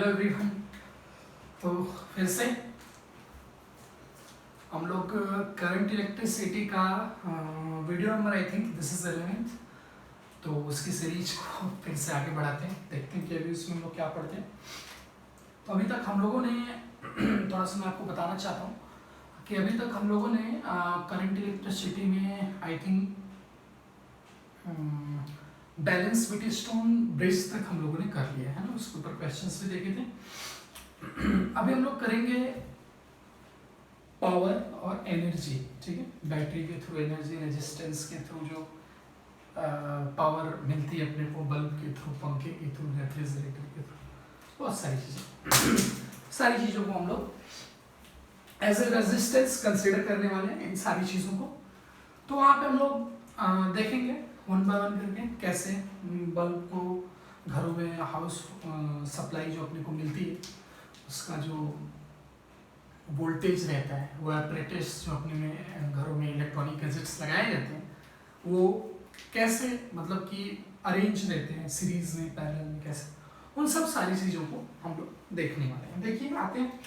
Hello everyone. तो फिर से हम लोग करंट इलेक्ट्रिसिटी का video number I think this is 11th, तो उसकी सीरीज को फिर से आगे बढ़ाते हैं, देखते हैं कि अभी उसमें हम लोग क्या पढ़ते हैं। तो अभी तक हम लोगों ने थोड़ा सा मैं आपको बताना चाहता हूँ कि अभी तक हम लोगों ने करंट इलेक्ट्रिसिटी में I think balance Wheatstone bridge तक हम लोगों ने कर लिया है ना, उसके ऊपर क्वेश्चंस भी देखे थे। अभी हम लोग करेंगे पावर और एनर्जी, ठीक है, बैटरी के थ्रू एनर्जी, रेजिस्टेंस के थ्रू जो पावर मिलती है अपने को, बल्ब के थ्रू, पंखे के थ्रू, रेफ्रिजरेटर के थ्रू, बहुत सारी चीज़ें सारी चीज़ों को हम लोग एज ए रेजिस्टेंस कंसिडर करने वाले हैं, इन सारी चीज़ों को। तो वहाँ पे हम लोग देखेंगे वन बाय वन करके कैसे बल्ब को घरों में हाउस सप्लाई जो अपने को मिलती है उसका जो वोल्टेज रहता है, वो एपरेटस जो अपने में घरों में इलेक्ट्रॉनिक गैजेट्स लगाए जाते हैं वो कैसे मतलब कि अरेंज रहते हैं सीरीज में, पैरेलल में, कैसे, उन सब सारी चीज़ों को हम लोग देखने वाले हैं। देखिए आते हैं,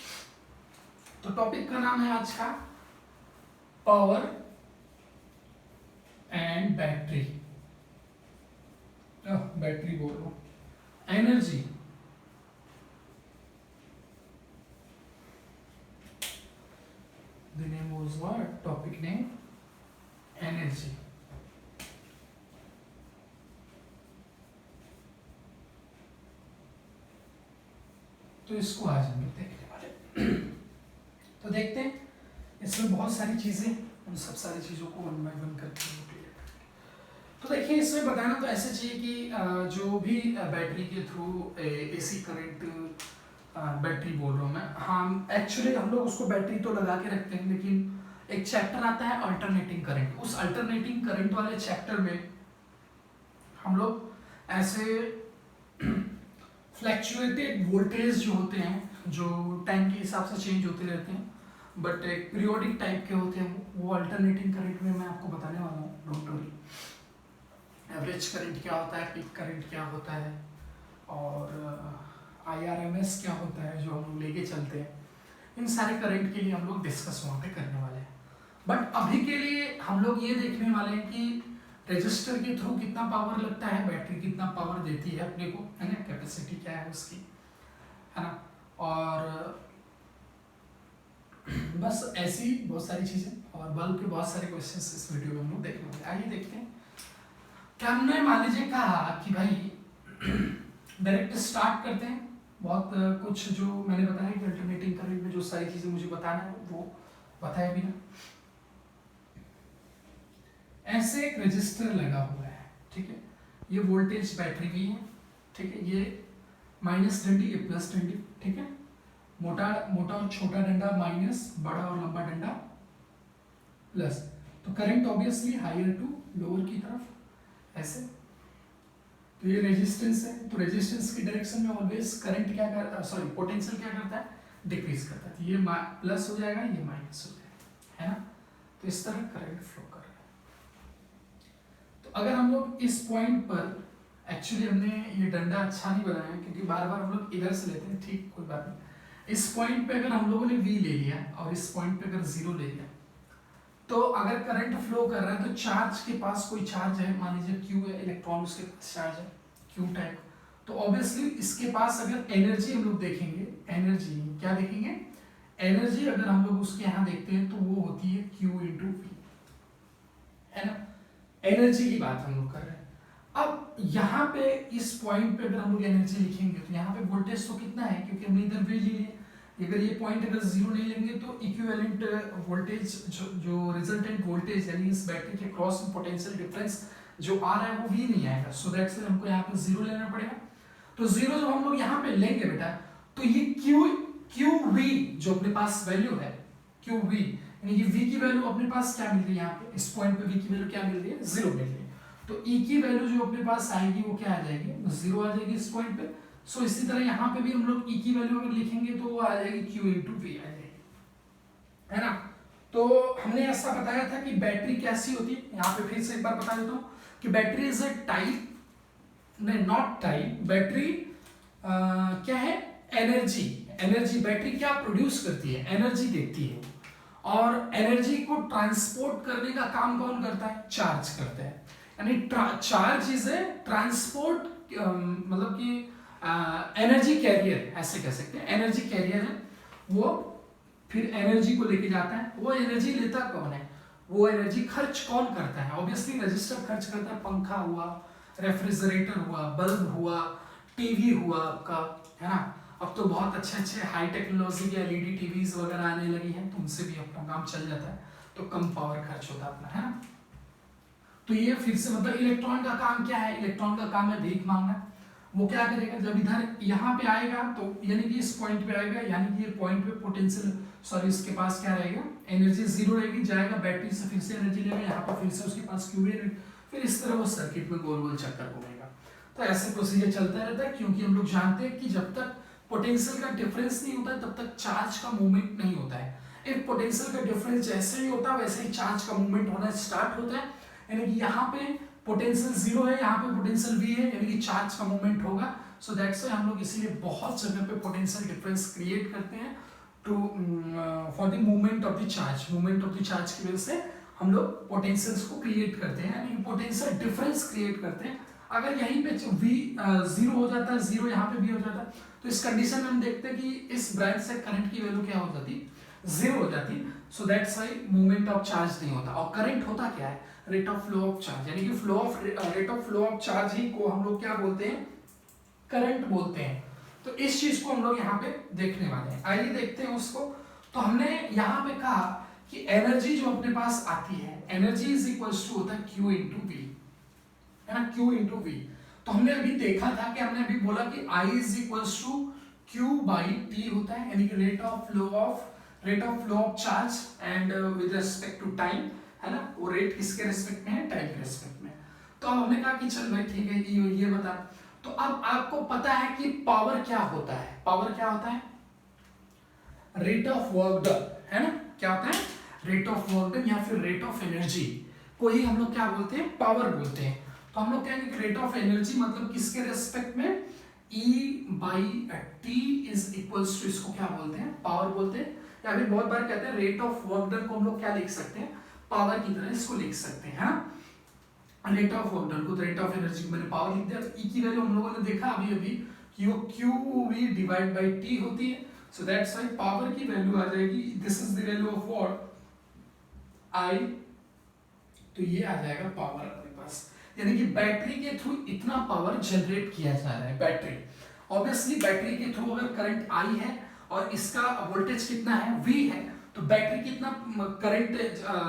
तो टॉपिक का नाम है आज का पावर एंड बैटरी, बैटरी बोल रहा हूँ, energy. The name was what? Topic name energy. तो इसको आज हम लोग देखने वाले। तो देखते हैं इसमें बहुत सारी चीजें, उन सब सारी चीजों को वन बाय वन करके क्लियर करेंगे। तो देखिए इसमें बताना तो ऐसे चाहिए कि जो भी बैटरी के थ्रू एसी करंट, बैटरी बोल रहा हूँ मैं, हाँ एक्चुअली हम लोग उसको बैटरी तो लगा के रखते हैं, लेकिन एक चैप्टर आता है अल्टरनेटिंग करंट। उस अल्टरनेटिंग करंट वाले चैप्टर में हम लोग ऐसे फ्लैक्चुएटेड वोल्टेज जो होते हैं, जो टाइम के हिसाब से चेंज होते रहते हैं, बट एक पीरियोडिक टाइप के होते हैं, वो अल्टरनेटिंग करंट में मैं आपको बताने वाला हूँ। डोंट वरी, एवरेज करंट क्या होता है, पीक करंट क्या होता है, और IRMS क्या होता है जो हम लोग लेके चलते हैं, इन सारे करंट के लिए हम लोग डिस्कस वहाँ पे करने वाले हैं। बट अभी के लिए हम लोग ये देखने वाले हैं कि रेजिस्टर के थ्रू कितना पावर लगता है, बैटरी कितना पावर देती है अपने को, है ना, कैपेसिटी क्या है उसकी, है ना, और बस ऐसी बहुत सारी चीज़ें, और बल्ब के बहुत सारे क्वेश्चंस इस वीडियो में हम लोग देखने वाले। आइए देखते हैं। क्या हमने मान लीजिए कहा कि भाई डायरेक्ट स्टार्ट करते हैं, बहुत कुछ जो मैंने बताया कि अल्टरनेटिंग करंट में जो सारी चीजें मुझे बताना है वो बताया भी ना। ऐसे एक रजिस्टर लगा हुआ है, ठीक है, ये वोल्टेज बैटरी की है, ठीक है, ये माइनस डंडी, ये प्लस डंडी, ठीक है, मोटा मोटा और छोटा डंडा माइनस, बड़ा और लंबा डंडा प्लस। तो current obviously higher to lower की तरफ ऐसे। तो ये रेजिस्टेंस है, तो रेजिस्टेंस की डायरेक्शन में ऑलवेज करंट क्या कर, सॉरी पोटेंशियल क्या करता है, डिक्रीज करता है। तो ये प्लस हो जाएगा, ये माइनस हो जाएगा, है ना। तो इस तरह करंट फ्लो कर रहा है। तो अगर हम लोग इस पॉइंट पर, एक्चुअली हमने ये डंडा अच्छा नहीं बनाया क्योंकि बार बार हम लोग इधर से लेते हैं, ठीक कोई बात नहीं। इस पॉइंट पे अगर हम लोगों ने V ले लिया और इस पॉइंट पे अगर 0 ले लिया, तो अगर करंट फ्लो कर रहा है तो चार्ज के पास कोई चार्ज है, मान लीजिए Q है, इलेक्ट्रॉन उसके पास चार्ज है Q टाइप, तो ऑब्वियसली इसके पास अगर एनर्जी हम लोग देखेंगे, एनर्जी क्या देखेंगे, एनर्जी अगर हम लोग उसके यहाँ देखते हैं तो वो होती है Q इंटू V, है ना, एनर्जी की बात हम लोग कर रहे हैं। अब यहाँ पे इस पॉइंट पे अगर हम लोग एनर्जी लिखेंगे तो यहाँ पे वोल्टेज तो कितना है, क्योंकि हमने इधर V ले लिया, अगर ये पॉइंट अगर 0 नहीं लेंगे तो इक्विवेलेंट वोल्टेज जो रिजल्टेंट वोल्टेज यानी इस बैटरी के क्रॉस में पोटेंशियल डिफरेंस जो आ रहा है वो V नहीं आएगा। सो दैट्स व्हाई हमको यहाँ पे 0 लेना पड़ेगा। तो 0 जब हम लोग यहाँ पे लेंगे बेटा, तो ये QV जो अपने पास वैल्यू है, QV यानी कि V की वैल्यू अपने पास क्या मिल रही है, यहाँ पे इस पॉइंट पे V की वैल्यू क्या मिल रही है, 0 मिल रही है। तो E की वैल्यू जो अपने पास आएगी वो क्या आ जाएगी, 0 आ जाएगी इस पॉइंट पे। सो इसी तरह यहाँ पे भी हम लोग E की वैल्यू अगर लिखेंगे तो वो आ जाएगी Q इंटू V आ जाएगी, है ना। तो हमने ऐसा बताया था कि बैटरी कैसी होती है, यहाँ पे फिर से एक बार बता देता हूँ कि बैटरी इज अ टाइप, नहीं नॉट टाइप, बैटरी क्या है, एनर्जी, एनर्जी बैटरी क्या प्रोड्यूस करती है, एनर्जी देती है और एनर्जी को ट्रांसपोर्ट करने का काम कौन करता है, चार्ज करता है। यानी चार्ज इज ए ट्रांसपोर्ट मतलब कि एनर्जी कैरियर ऐसे कह सकते हैं, एनर्जी कैरियर है वो, फिर एनर्जी को लेके जाता है। वो एनर्जी लेता कौन है, वो एनर्जी खर्च कौन करता है, ऑब्वियसली रजिस्टर खर्च करता है। पंखा हुआ, रेफ्रिजरेटर हुआ, बल्ब हुआ, टीवी हुआ आपका, है ना। अब तो बहुत अच्छे अच्छे हाई टेक्नोलॉजी के एलईडी टीवीज वगैरह आने लगी हैं, तो उनसे भी अपना काम चल जाता है, तो कम पावर खर्च होता है अपना, है ना। तो ये फिर से मतलब इलेक्ट्रॉन का काम क्या है, इलेक्ट्रॉन का काम है भीख मांगना। वो क्या करेगा, जब इधर यहाँ पे आएगा तो यानी कि इस पॉइंट पे आएगा, यानी कि ये पॉइंट पे पोटेंशियल सॉरी इसके पास क्या रहेगा, एनर्जी जीरो रहेगी, जाएगा बैटरी से फिर से एनर्जी लेगा, यहाँ पर फिर से उसके पास क्यू है, फिर इस तरह वो सर्किट में गोल गोल चक्कर घूमेगा। तो ऐसे प्रोसीजर चलता रहता है, क्योंकि हम लोग जानते हैं कि जब तक पोटेंशियल का डिफरेंस नहीं होता है तब तक चार्ज का मूवमेंट नहीं होता है। एक पोटेंशियल का डिफरेंस जैसे ही होता है वैसे ही चार्ज का मूवमेंट होना स्टार्ट होता है। यानी कि यहाँ पे पोटेंशियल जीरो है, यहाँ पे पोटेंशियल वी है, यानी कि चार्ज का मूवमेंट होगा। सो दैट्स व्हाई हम लोग इसीलिए बहुत जगह पे पोटेंशियल डिफरेंस क्रिएट करते हैं to for the movement of the charge. Movement of the charge की वजह से हम लोग पोटेंशियल्स को क्रिएट करते हैं, यानी पोटेंशियल डिफरेंस क्रिएट करते हैं। अगर यहीं पे वी जीरो हो जाता है, जीरो यहाँ पे भी हो जाता है, तो इस कंडीशन में हम देखते हैं कि इस ब्रांच से करंट की वैल्यू क्या हो जाती, जीरो हो जाती। So that's why movement of charge नहीं होता। और करंट होता क्या है, rate of flow of charge, यानी कि flow of rate of flow of charge ही को हम लोग क्या बोलते हैं, करंट बोलते हैं। तो इस चीज को हम लोग यहाँ पे देखने वाले हैं, आइए देखते हैं उसको। तो हमने यहाँ पे कहा कि एनर्जी जो अपने पास आती है, एनर्जी इज इक्वल्स टू होता है क्यू इंटू वी, है ना, क्यू इंटू वी। तो हमने अभी देखा था कि हमने अभी बोला कि I is equals to Q by T होता है, यानी कि rate of flow of charge and with respect to time, है ना। वो रेट किसके रिस्पेक्ट में है, टाइम के रिस्पेक्ट में। तो अब हमने कहा कि चल भाई ठीक है ये बता। तो अब आपको पता है कि पावर क्या होता है, पावर क्या होता है, रेट ऑफ वर्क डन, है ना। क्या होता है, रेट ऑफ वर्क डन या फिर रेट ऑफ एनर्जी को ही हम लोग क्या बोलते हैं, पावर बोलते हैं। तो हम लोग कहेंगे कि रेट ऑफ एनर्जी मतलब किसके रेस्पेक्ट में, E by T is equals to, इसको क्या बोलते हैं, पावर बोलते हैं। या फिर बहुत बार कहते हैं रेट ऑफ वर्क डन को हम लोग क्या लिख सकते हैं, पावर की तरह इसको लिख सकते हैं, है। रेट ऑफ वर्क डन को रेट ऑफ एनर्जी को मैंने पावर लिख दिया। ई की वैल्यू हम लोगों ने देखा अभी कि वो Q V divide by T होती है। सो दैट्स व्हाई पावर की वैल्यू आ जाएगी, this is the value of what, I. तो ये आ जाएगा पावर अपने पास, यानी कि बैटरी के थ्रू इतना पावर जनरेट किया जा रहा है। बैटरी ऑब्वियसली बैटरी के थ्रू अगर करंट आई है और इसका वोल्टेज कितना है, वी है, तो बैटरी कितना करंट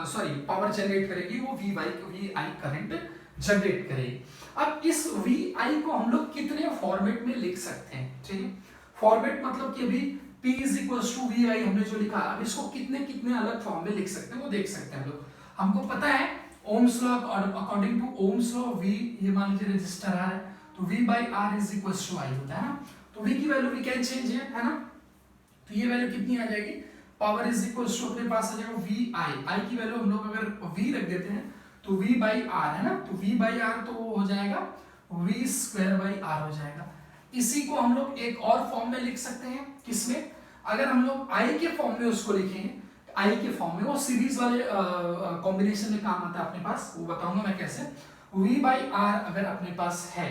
सॉरी पावर जनरेट करेगी, वो वी आई करंट जनरेट करेगी। अब इस वी आई को हम लोग कितने फॉर्मेट में लिख सकते हैं, ठीक है। फॉर्मेट मतलब कि अभी P is equals to V I हमने जो लिखा, अब इसको कितने कितने अलग फॉर्म में लिख सकते हैं वो देख सकते हैं हम लोग। हमको पता है Ohm's law, according to Ohm's law V, ये मान लीजिए रेजिस्टर आर है, तो V by R is equals to I होता है ना। तो V की वैल्यू वी कैन चेंज है ना। तो ये वैल्यू कितनी आ जाएगी, पावर इज इक्वल्स टू अपने पास आ जाएगा वी आई की वैल्यू हम लोग अगर V रख देते हैं तो V बाई आर, है ना। तो V बाई आर तो हो जाएगा V स्क्वायर बाई आर हो जाएगा। इसी को हम लोग एक और फॉर्म में लिख सकते हैं, किसमें, अगर हम लोग I के फॉर्म में उसको लिखेंगे, आई के फॉर्म में, वो सीरीज वाले कॉम्बिनेशन में काम आता है अपने पास, वो बताऊंगा मैं कैसे। V बाई आर अगर अपने पास है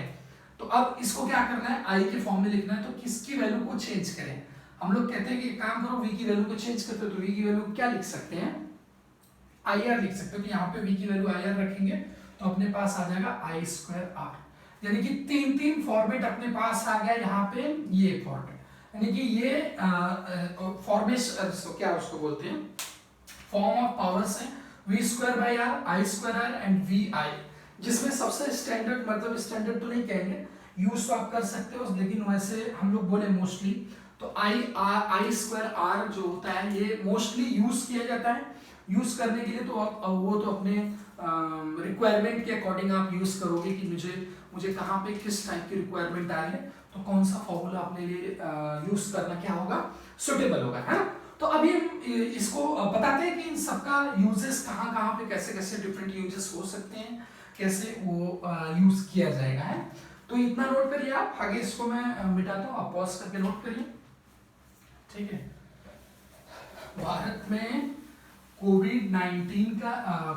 तो अब इसको क्या करना है, आई के फॉर्म में लिखना है, तो किसकी वैल्यू को चेंज करें। हम लोग कहते हैं कि काम करो V की वैल्यू को चेंज करते हो, तो V की वैल्यू क्या लिख सकते हैं, आई आर लिख सकते हो। तो यहाँ पे V की वैल्यू आई आर रखेंगे तो अपने पास आ जाएगा आई स्क्वायर आर, यानी कि तीन फॉर्मेट अपने पास आ गया यहाँ पे, ये फॉर्मेट, यानी कि ये फॉर्मेशन क्या उसको बोलते हैं, फॉर्म ऑफ पावर्स है V square by R, I square R and V I, जिसमें सबसे स्टैंडर्ड, मतलब स्टैंडर्ड तो नहीं कहेंगे, यूज तो आप कर सकते हो, लेकिन वैसे हम लोग बोले मोस्टली तो आई स्क्वायर आर जो होता है ये मोस्टली यूज किया जाता है। यूज करने के लिए तो वो तो अपने रिक्वायरमेंट के अकॉर्डिंग आप यूज करोगे कि मुझे कहाँ पे किस टाइप की रिक्वायरमेंट आ रही है, तो कौन सा फॉर्मूला अपने लिए यूज करना क्या होगा, सुटेबल होगा, है ना। तो अभी हम इसको बताते हैं कि इन सबका यूजेस कहाँ पे कैसे कैसे डिफरेंट यूजेस हो सकते हैं, कैसे वो यूज किया जाएगा, है। तो इतना नोट करिए आप, आगे इसको मैं मिटाता हूँ, आप पॉज करके नोट करिए। ठीक है। भारत में कोविड-19 का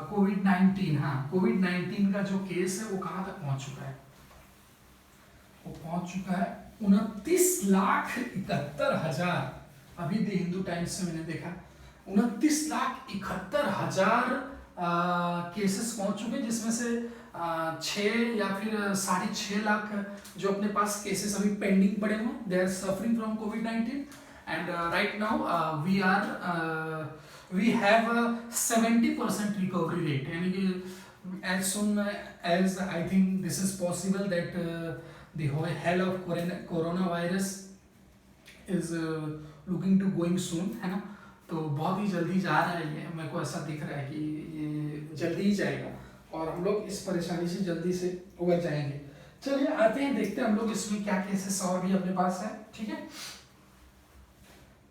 कोविड-19 का जो केस है वो कहाँ तक पहुंच चुका है? वो पहुंच चुका है 29,71,000। अभी द हिंदू टाइम्स से मैंने देखा 29,71,000 केसेस पहुंच चुके, जिसमें से 6 या फिर 6.5 लाख जो अपने पास केसेस अभी पेंडिंग पड़े हुए हैं, दे आर सफरिंग फ्रॉम कोविड-19 and right now we have a 70% recovery rate, यानी कि as soon as I think this is possible that the whole hell of coronavirus is looking to going soon, है ना। तो बहुत ही जल्दी जा रहा है ये, मेरे को ऐसा दिख रहा है कि ये जल्दी ही जाएगा और हम लोग इस परेशानी से जल्दी से उबर जाएंगे। चलिए आते हैं, देखते हैं हम लोग इसमें क्या केसेस और भी अपने पास है। ठीक है,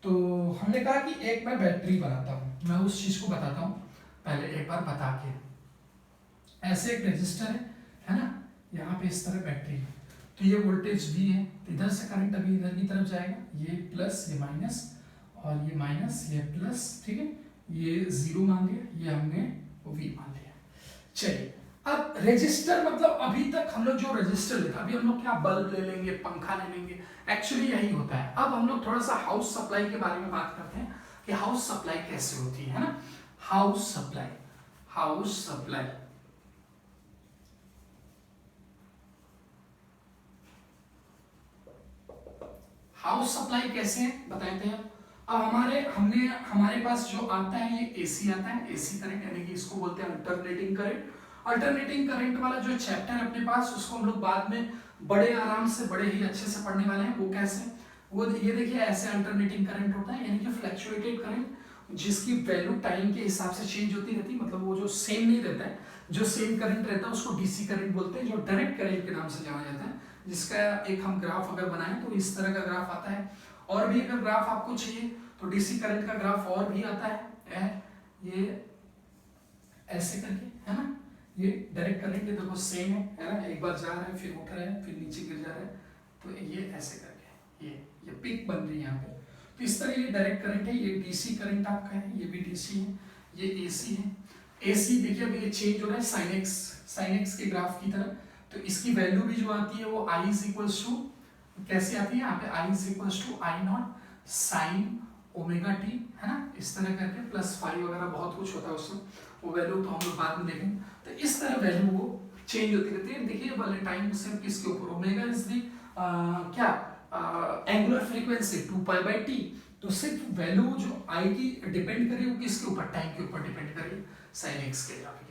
तो हमने कहा कि एक मैं बैटरी बनाता हूँ, मैं उस चीज को बताता हूँ पहले एक बार बता के। ऐसे एक रजिस्टर है ना, यहाँ पे इस तरह बैटरी है, तो ये वोल्टेज V है, तो इधर से करंट अभी इधर की तरफ जाएगा, ये प्लस ये माइनस और ये माइनस ये प्लस। ठीक है, ये 0 मान लिया, ये हमने V मान लिया। चलिए अब रजिस्टर मतलब अभी तक हम लोग जो रजिस्टर लेते, अभी हम लोग क्या बल्ब ले लेंगे, पंखा ले लेंगे, एक्चुअली यही होता है। अब हम लोग थोड़ा सा हाउस सप्लाई के बारे में बात करते हैं कि हाउस सप्लाई कैसे होती है ना। हाउस सप्लाई कैसे है बताते हैं। अब हमारे पास जो आता है ये एसी आता है, एसी करंट, यानी कि इसको बोलते हैं अल्टरनेटिंग करंट। अल्टरनेटिंग करंट वाला जो चैप्टर है अपने पास, उसको हम लोग बाद में बड़े आराम से बड़े ही अच्छे से पढ़ने वाले हैं। वो कैसे, वो ये देखिए ऐसे अल्टरनेटिंग करंट होता है, यानी कि फ्लक्चुएटेड करंट जिसकी वैल्यू टाइम के हिसाब से चेंज होती रहती है, मतलब वो जो सेम नहीं रहता है, जो सेम करंट रहता है उसको डीसी करंट बोलते हैं, जो डायरेक्ट करंट के नाम से जाना जाता है, जिसका एक हम ग्राफ अगर बनाएं तो इस तरह का ग्राफ आता है। और भी अगर ग्राफ आपको चाहिए तो डीसी करंट का ग्राफ और भी आता है, ये ऐसे करके, है ना। ये डायरेक्ट करंट देखो सेम है ना, एक बार जा रहा है फिर उठ रहा है फिर नीचे गिर जा रहा है, तो ये ऐसे करके ये पीक बन रही है यहाँ पे। तो इस तरह ये डायरेक्ट करंट है, ये डीसी करंट आपका है, ये भी डीसी है, ये एसी है। एसी देखिए अभी ये चेंज हो रहा है साइन एक्स के ग्राफ की तरह, तो इसकी वैल्यू भी जो आती है वो I इज इक्वल्स टू कैसे आती है, यहाँ पे I is equals to I not sine omega T, है ना, इस तरह करके प्लस फाइव वगैरह बहुत कुछ होता है उसमें, वो वैल्यू तो हम लोग बाद में देखेंगे। तो इस तरह वैल्यू वो चेंज होती रहती है। देखिए वाले टाइम से किसके ऊपर, ओमेगा इज दी क्या एंगुलर फ्रीक्वेंसी 2π/t, तो सिर्फ वैल्यू जो आई की डिपेंड करी वो किसके ऊपर, टाइम के ऊपर डिपेंड करी, साइन एक्स के ग्राफ की।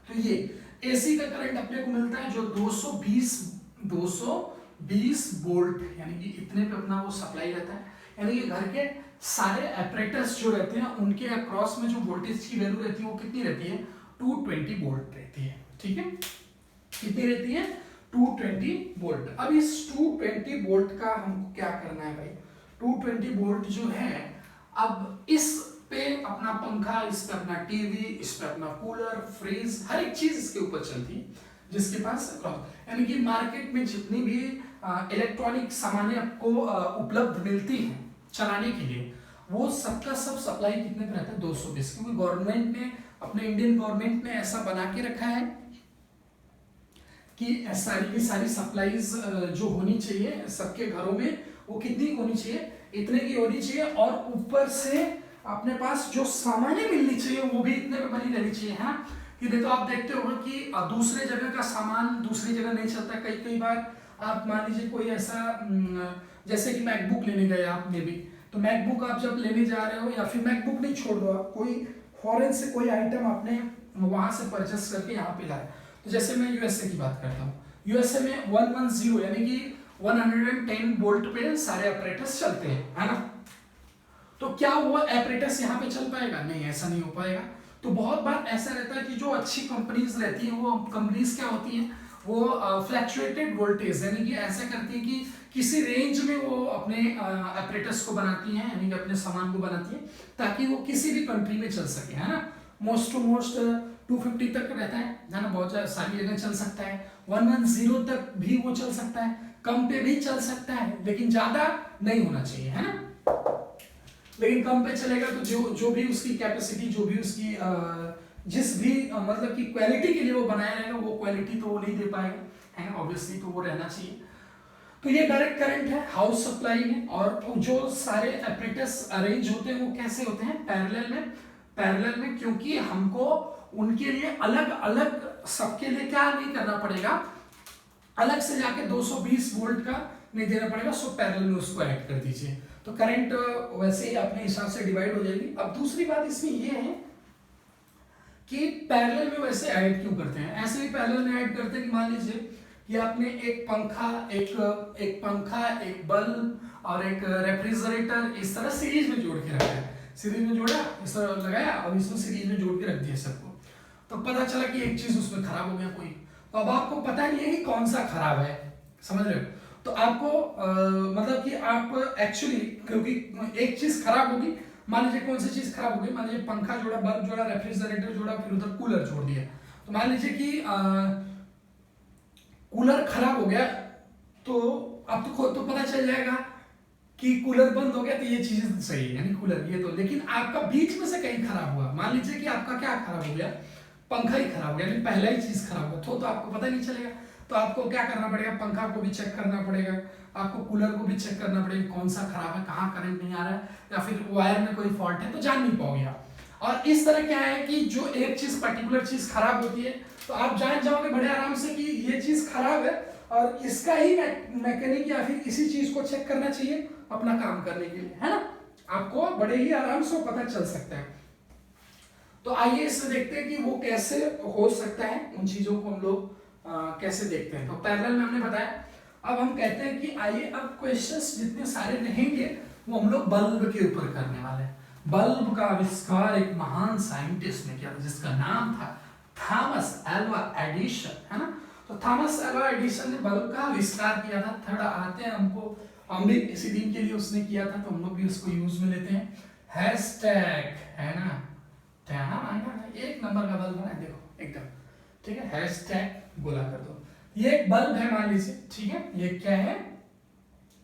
तो ये एसी का करंट अपने को मिलता है जो 220 वोल्ट, यानी कि इतने पे अपना वो सप्लाई रहता है, यानी कि घर के सारे एपरेटस जो रहते हैं उनके अक्रॉस में जो वोल्टेज की वैल्यू रहती है वो कितनी रहती है, 220 वोल्ट रहती है। ठीक है, कितनी रहती है, 220 वोल्ट। अब इस 220 वोल्ट का हमको क्या करना है भाई, 220 वोल्ट जो है, अब इस पे अपना पंखा, इस पे अपना टीवी, इस पे अपना कूलर, फ्रिज, हर एक चीज इसके ऊपर चलती है जिसके पास, यानी कि मार्केट में जितनी भी इलेक्ट्रॉनिक सामान आपको उपलब्ध मिलती है चलाने के लिए, वो सबका सब सप्लाई कितने पे रहता है, 220, क्योंकि गवर्नमेंट ने, अपने इंडियन गवर्नमेंट ने ऐसा बना के रखा है कि सारी की सारी सप्लाईज जो होनी चाहिए सबके घरों में, वो कितनी होनी चाहिए, इतने की होनी चाहिए, और ऊपर से अपने पास जो सामानें मिलनी चाहिए वो भी इतने पे बनी रहनी चाहिए, है ना। कि देखो आप देखते हो कि दूसरे जगह का सामान दूसरी जगह नहीं चलता। कई बार आप मान लीजिए कोई ऐसा, जैसे कि मैकबुक लेने गए आप में भी, तो मैकबुक आप जब लेने जा रहे हो, या फिर मैकबुक नहीं छोड़ दो, आप कोई फॉरेन से कोई आइटम आपने वहां से परचेस करके यहाँ पे लाए, तो जैसे मैं यूएसए की बात करता हूँ, यूएसए में 110 यानी कि 110 वोल्ट पे सारे ऑपरेटर्स चलते हैं, है ना। तो क्या वो ऑपरेटर्स यहाँ पे चल पाएगा, नहीं, ऐसा नहीं हो पाएगा। तो बहुत बार ऐसा रहता है कि जो अच्छी कंपनीज रहती हैं, वो कंपनीज क्या होती हैं, वो फ्लक्चुएटेड वोल्टेज, यानी कि ऐसा करती है कि किसी रेंज में वो अपने ऑपरेटर्स को बनाती हैं, यानी कि अपने सामान को बनाती है, ताकि वो किसी भी कंट्री में चल सके, है ना। मोस्ट टू मोस्ट 250 तक रहता है ना, बहुत सारी जगह चल सकता है, 110 तक भी वो चल सकता है, कम पे भी चल सकता है, लेकिन ज्यादा नहीं होना चाहिए, है ना। लेकिन कम पे चलेगा तो जो भी उसकी कैपेसिटी, जो भी उसकी जिस भी मतलब कि क्वालिटी के लिए वो बनाया रहेगा, वो क्वालिटी तो वो नहीं दे पाएगा, है ना, ऑब्वियसली, तो वो रहना चाहिए। तो ये डायरेक्ट करंट है हाउस सप्लाई में। और जो सारे एपरेटस अरेंज होते हैं वो कैसे होते हैं, पैरेलल में, क्योंकि हमको उनके लिए अलग अलग, सबके लिए क्या नहीं करना पड़ेगा, अलग से जाके 220 वोल्ट का नहीं देना पड़ेगा, सो पैरेलल में उसको ऐड कर दीजिए, तो करंट वैसे ही अपने हिसाब से डिवाइड हो जाएगी। अब दूसरी बात इसमें ये है कि पैरेलल में वैसे ऐड क्यों करते हैं, ऐसे ही पैरेलल में ऐड करते हैं कि मान लीजिए कि आपने एक पंखा, एक बल्ब और एक रेफ्रिजरेटर इस तरह सीरीज में जोड़ के रखा है, सीरीज में जोड़ा, इस तरह लगाया, अब इसमें सीरीज में जोड़ के रख दिया सबको, तो पता चला कि एक चीज उसमें खराब हो गया कोई, तो अब आपको पता नहीं है कि कौन सा खराब है, समझ रहे हो, तो आपको मतलब कि आप एक्चुअली, क्योंकि एक चीज खराब होगी, मान लीजिए कौन सी चीज खराब होगी, मान लीजिए पंखा जोड़ा, बल्ब जोड़ा, रेफ्रिजरेटर जोड़ा, फिर उधर कूलर जोड़ दिया, तो मान लीजिए कि कूलर खराब हो गया, तो अब तो पता चल जाएगा कि कूलर बंद हो गया, तो ये चीज सही है, यानी कूलर ये तो, लेकिन आपका बीच में से कहीं खराब हुआ, मान लीजिए कि आपका क्या खराब हो गया, पंखा ही खराब हो गया, यानी पहला ही चीज खराब हुआ, तो आपको पता नहीं चलेगा, तो आपको क्या करना पड़ेगा, पंखा को भी चेक करना पड़ेगा, आपको कूलर को भी चेक करना पड़ेगा, कौन सा खराब है, कहाँ करंट नहीं आ रहा है, या फिर वायर में कोई फॉल्ट है, तो जान नहीं पाओगे आप। और इस तरह क्या है कि जो एक चीज पर्टिकुलर चीज खराब होती है, तो आप जान जाओगे बड़े आराम से कि ये चीज खराब है और इसका ही मैकेनिक या फिर इसी चीज को चेक करना चाहिए अपना काम करने के लिए, है ना, आपको बड़े ही आराम से पता चल सकता है। तो आइए इससे देखते हैं कि वो कैसे हो सकता है, उन चीजों को हम लोग कैसे देखते हैं। तो पैरेलल में हमने बताया, अब हम कहते हैं कि आइए अब क्वेश्चंस जितने सारे रहेंगे वो हम लोग बल्ब के ऊपर करने वाले हैं। बल्ब का आविष्कार एक महान साइंटिस्ट ने किया था जिसका नाम था थॉमस एल्वा एडिसन, है ना, तो थॉमस एल्वा एडिसन ने बल्ब का आविष्कार किया था। थोड़ा आते हैं हमको, हम भी इसी दिन के लिए उसने किया था, तो हम लोग भी उसको यूज में लेते हैं। हैशटैग, है ना, एक नंबर का बल्ब है, देखो एकदम ठीक है, हैशटैग बोला कर दो। ये एक बल्ब है मान लीजिए, ठीक है, ये क्या है,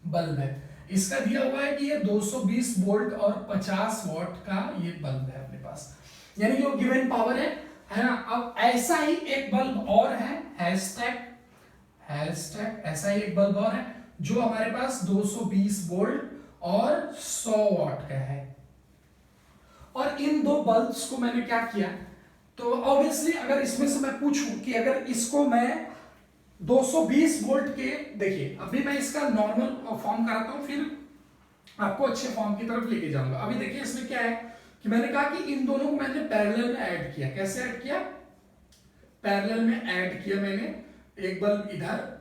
बल्ब है, इसका दिया हुआ है कि ये 220 वोल्ट और 50 वॉट का ये बल्ब है अपने पास, यानी जो गिवन पावर है ना। अब ऐसा ही एक बल्ब और है, हैशटैग ऐसा ही एक बल्ब और है जो हमारे पास 220 वोल्ट और 100 वॉट का है। और इन दो बल्ब्स को मैंने क्या किया, तो ऑब्वियसली अगर इसमें से मैं पूछूं कि अगर इसको मैं 220 वोल्ट के, देखिए अभी मैं इसका नॉर्मल फॉर्म कराता हूं, फिर आपको अच्छे फॉर्म की तरफ लेके जाऊंगा। अभी देखिए इसमें क्या है कि मैंने कहा कि इन दोनों को मैंने पैरेलल में ऐड किया। कैसे ऐड किया, पैरेलल में ऐड किया मैंने, एक बल्ब इधर,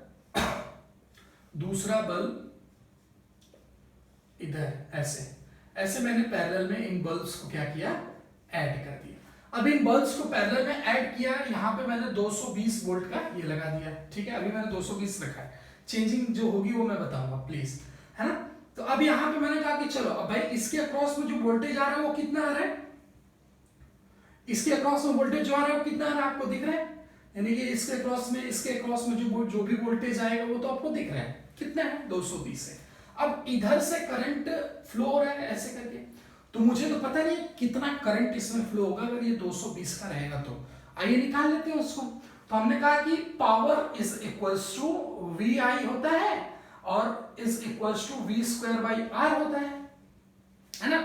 दूसरा बल्ब इधर, ऐसे मैंने पैरेलल में इन बल्ब्स को क्या किया, ऐड कर दिया। अब इन बल्ब्स को पैरेलल में ऐड किया, यहां पे मैंने 220 वोल्ट का ये लगा दिया, ठीक है, अभी मैंने 220 रखा है, चेंजिंग जो होगी वो मैं बताऊंगा प्लीज, है ना। तो अब यहां पे मैंने कहा कि चलो अब भाई इसके अक्रॉस में जो वोल्टेज आ रहा है वो कितना आ रहा है, इसके अक्रॉस में वोल्टेज जो आ रहा है वो कितना आ रहा है, आपको दिख रहा है, यानी कि इसके अक्रॉस में जो भी वोल्टेज आएगा वो तो आपको दिख रहा है, कितना है, 220 है। अब इधर से करंट फ्लो हो रहा है ऐसे करके, तो मुझे तो पता नहीं कितना करंट इसमें फ्लो होगा अगर ये 220 का रहेगा, तो आइए निकाल लेते हैं उसको। तो हमने कहा कि power is equals to V I होता है और is equals to V square by R होता है ना।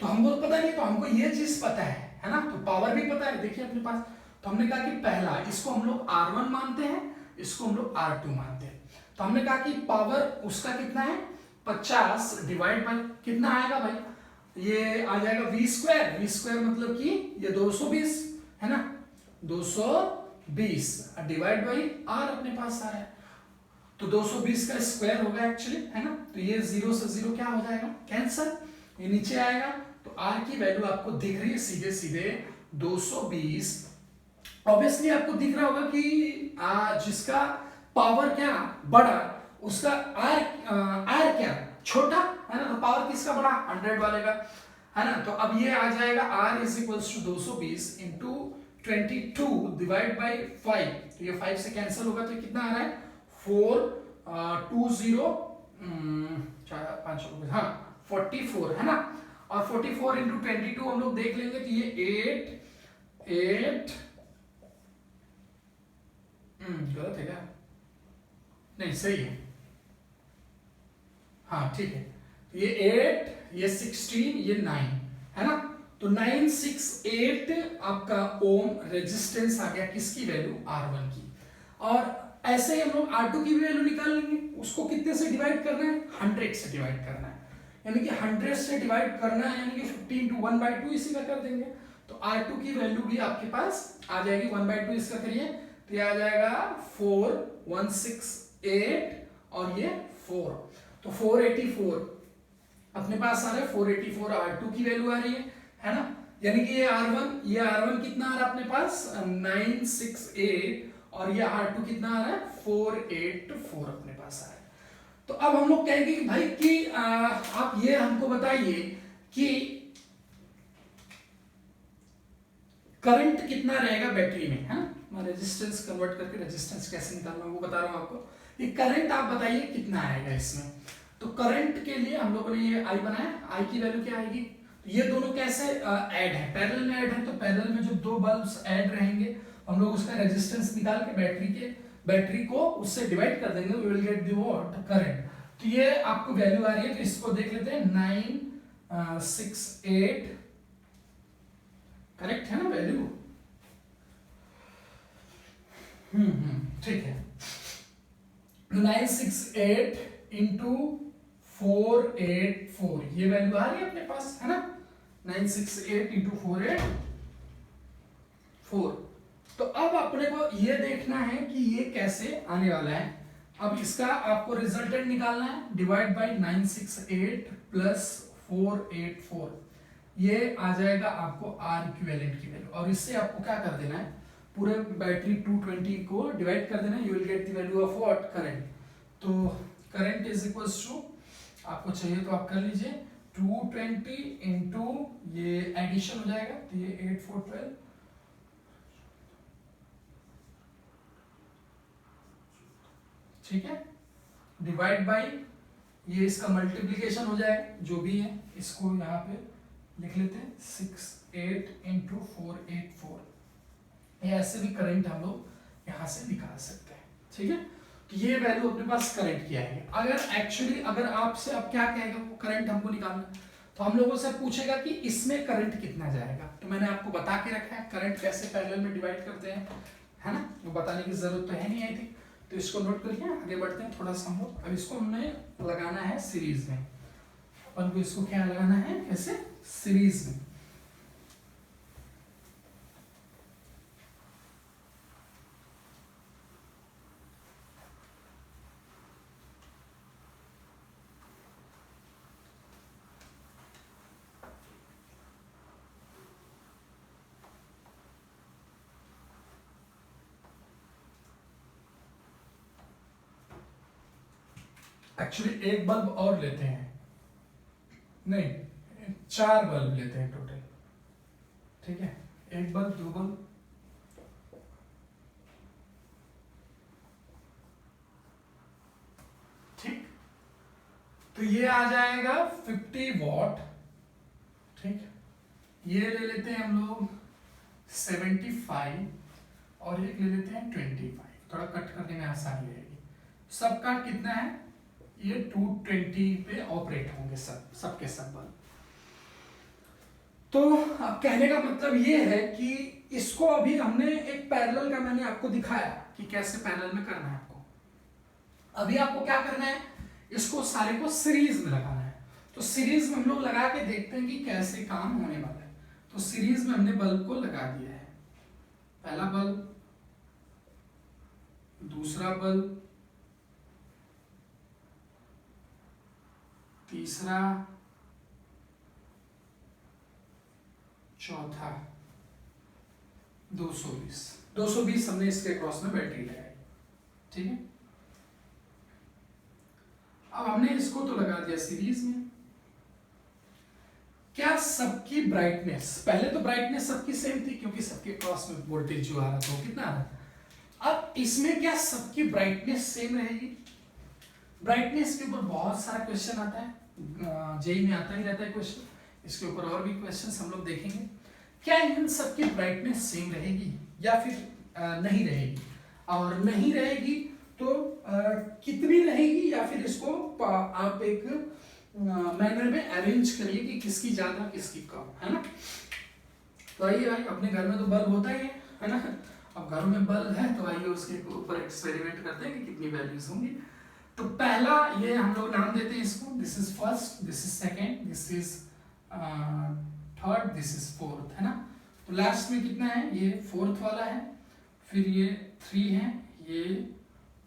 तो हमको पता नहीं, तो हमको ये चीज पता है ना, तो पावर भी पता है, देखिए अपने पास। तो हमने कहा कि पहला इसको हम लोग R1 मानते हैं, इसको हम लोग R2 मानते हैं। तो हमने कहा कि पावर उसका कितना है, 50 डिवाइड बाई कितना आएगा भाई, ये आ जाएगा वी स्क्वायर मतलब कि ये 220 है ना, 220 डिवाइड बाई आर अपने पास आ रहा है, तो 220 का स्क्वायर होगा एक्चुअली, है ना। तो ये 0 से 0 क्या हो जाएगा, कैंसल, ये नीचे आएगा, तो आर की वैल्यू आपको दिख रही है सीधे 220। ऑब्वियसली आपको दिख रहा होगा कि जिसका पावर क्या बड़ा उसका आर क्या छोटा, है ना, तो पावर किसका बड़ा, 100 वाले का, है ना। तो अब ये आ जाएगा R is equals to 220 into 22 divide by 5, तो ये 5 से कैंसिल होगा, तो कितना आ रहा है 4 2 0 5 हाँ 44, है ना। और 44 इंटू 22 हम लोग देख लेंगे कि ये 8 गलत है क्या? नहीं सही है, हाँ ठीक है। ये 8, ये 16, ये 9 है ना। तो 968 आपका ओम रेजिस्टेंस आ गया, किसकी वैल्यू? R1 की। और ऐसे ही हम लोग R2 की भी वैल्यू निकाल लेंगे। उसको कितने से डिवाइड करना है? 100 से डिवाइड करना है, यानी कि 100 से डिवाइड करना है, यानी कि 50 इंटू 1/2 इसी का कर देंगे। तो R2 की वैल्यू भी आपके पास आ जाएगी 1/2 इसका करिए, तो ये आ जाएगा 4168 और ये 4, तो 484 अपने पास आ रहा है। 484 R2 की वैल्यू आ रही है ना। यानी कि ये R1 कितना आ रहा है अपने पास? 968 और ये R2 कितना आ रहा है? 484 अपने पास आ रहा है। तो अब हम लोग कहेंगे कि भाई कि आप ये हमको बताइए कि करंट कितना रहेगा बैटरी में, है ना। मैं रेजिस्टेंस कन्वर्ट करके रेजिस्टेंस कैसे निकालना वो बता रहा हूं आपको। ये करंट आप बताइए कितना आएगा इसमें। तो करंट के लिए हम लोगों ने ये I बनाया, I की वैल्यू क्या आएगी? तो ये दोनों कैसे ऐड है? पैरेलल में ऐड है, तो पैरेलल में जो दो बल्ब्स ऐड रहेंगे हम लोग उसका रेजिस्टेंस निकाल के बैटरी को उससे डिवाइड कर देंगे, we will get the what? Current. तो ये आपको वैल्यू आ रही है, तो इसको देख लेते हैं 968 करेक्ट है ना वैल्यू? ठीक है। 968 इंटू 484 ये वैल्यू आ रही है अपने पास, है ना। 968 इंटू 484। तो अब अपने को ये देखना है कि ये कैसे आने वाला है। अब इसका आपको रिजल्टेंट निकालना है, डिवाइड बाय 968 प्लस 484, ये आ जाएगा आपको R इक्विवेलेंट की वैल्यू। और इससे आपको क्या कर देना है? पूरे बैटरी 220 को डिवाइड कर देना है, you will get the value of what? Current. तो करंट इज इक्वल्स टू, आपको चाहिए तो आप कर लीजिए, 220 इंटू ये एडिशन हो जाएगा, तो ये 8412 ठीक है, डिवाइड बाय ये इसका मल्टीप्लीकेशन हो जाएगा जो भी है, इसको यहाँ पे लिख लेते हैं 68 इंटू 484। ये ऐसे भी करंट हम लोग यहाँ से निकाल सकते हैं, ठीक है। तो ये वैल्यू अपने पास करंट की आएगी। अगर आपसे अब क्या कहेगा वो करंट हमको निकालना, तो हम लोगों से पूछेगा कि इसमें करंट कितना जाएगा। तो मैंने आपको बता के रखा है करंट कैसे पैरेलल में डिवाइड करते हैं, है ना। वो बताने की जरूरत तो है नहीं आई थी, तो इसको नोट करके आगे बढ़ते हैं थोड़ा सा हम लोग। अब इसको हमने लगाना है सीरीज में, अपन को इसको क्या लगाना है? ऐसे सीरीज में। एक्चुअली एक बल्ब और लेते हैं, नहीं 4 बल्ब लेते हैं टोटल, ठीक है। एक बल्ब, दो बल्ब, ठीक। तो ये आ जाएगा 50 वॉट, ठीक। ये ले लेते हैं हम लोग 75 और एक ले लेते हैं 25, थोड़ा कट करने में आसानी रहेगी। सबका कितना है? ये 220 पे ऑपरेट होंगे सबके सब बल्ब। तो अब कहने का मतलब ये है कि इसको अभी हमने एक पैरेलल का मैंने आपको दिखाया कि कैसे पैरेलल में करना है आपको। अभी आपको क्या करना है? इसको सारे को सीरीज में लगाना है। तो सीरीज में हम लोग लगा के देखते हैं कि कैसे काम होने वाला है। तो सीरीज में हमने बल्ब को लगा दिया है, पहला बल्ब, दूसरा बल्ब, तीसरा, चौथा, 220 हमने इसके क्रॉस में बैटरी लगाई, ठीक है। अब हमने इसको तो लगा दिया सीरीज में। क्या सबकी ब्राइटनेस, पहले तो ब्राइटनेस सबकी सेम थी क्योंकि सबके क्रॉस में वोल्टेज जो आ रहा था वो कितना आ रहा था। अब इसमें क्या सबकी ब्राइटनेस सेम रहेगी? ब्राइटनेस के ऊपर बहुत सारा क्वेश्चन आता है, जेई में आता ही रहता है क्वेश्चन इसके ऊपर और भी क्वेश्चंस हम लोग देखेंगे। क्या इन सबकी ब्राइटनेस सेम रहेगी या फिर नहीं रहेगी, और नहीं रहेगी तो कितनी रहेगी, या फिर इसको आप एक मैनर में अरेंज करिए कि किसकी ज्यादा किसकी कम, है ना। तो आइए भाई, अपने घर में तो बल्ब होता ही है ना। अब घरों में बल्ब है तो आइए उसके ऊपर एक्सपेरिमेंट करते हैं कि कितनी वैल्यूज होंगी। तो पहला ये हम लोग नाम देते हैं इसको, this is first, this is second, this is third, this is fourth, है ना। तो लास्ट में कितना है, ये फोर्थ वाला है, फिर ये 3 है, ये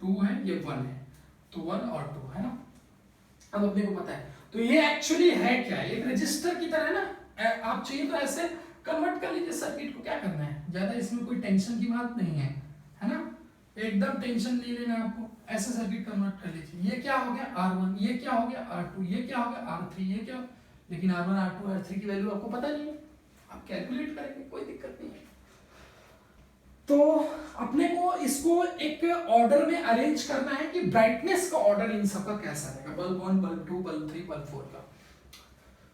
2 है, ये 1 है, तो 1 और 2 है ना। अब अपने को पता है, तो ये एक्चुअली है क्या, एक रजिस्टर की तरह है ना। आप चाहिए तो ऐसे कन्वर्ट कर लीजिए सर्किट को, क्या करना है, ज्यादा इसमें कोई टेंशन की बात नहीं है ना। एकदम टेंशन नहीं लेना आपको, ऐसे सर्किट कन्वर्ट कर लीजिए। ये क्या हो गया R1, ये क्या हो गया R2, ये क्या हो गया R3, ये क्या, लेकिन R1 R2 R3 की वैल्यू आपको पता नहीं है, आप कैलकुलेट करेंगे, कोई दिक्कत नहीं है। तो अपने को इसको एक ऑर्डर में अरेंज करना है कि ब्राइटनेस का ऑर्डर इन सबका कैसा रहेगा, बल्ब 1, बल्ब 2, बल्ब 3, बल्ब 4 का।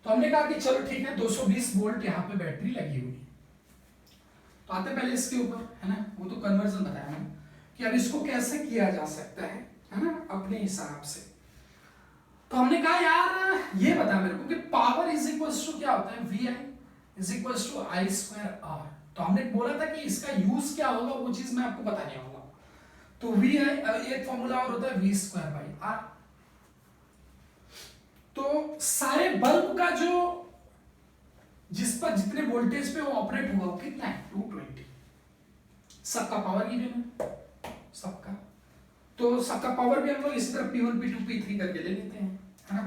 तो हमने कहा कि चलो ठीक है, 220 वोल्ट यहाँ पे बैटरी लगी हुई। तो आते पहले इसके ऊपर, है ना, वो तो कन्वर्जन बताया मैंने कि अब इसको कैसे किया जा सकता है ना, अपने हिसाब से। तो हमने कहा यार ये बता मेरे को कि पावर इज इक्वल टू क्या होता है, VI is equal to I²R। तो हमने बोला था कि इसका यूज क्या होगा, वो चीज मैं आपको बताने वाला हूं। तो VI एक फॉर्मूला और होता है V²R। तो सारे बल्ब का जो जिस पर जितने वोल्टेज पे वो ऑपरेट हुआ वो कितना है, 220। सबका पावर गिवन है, सबका। तो सबका पावर भी हम लोग इसी तरह P1 P2 P3 करके ले लेते हैं, है ना।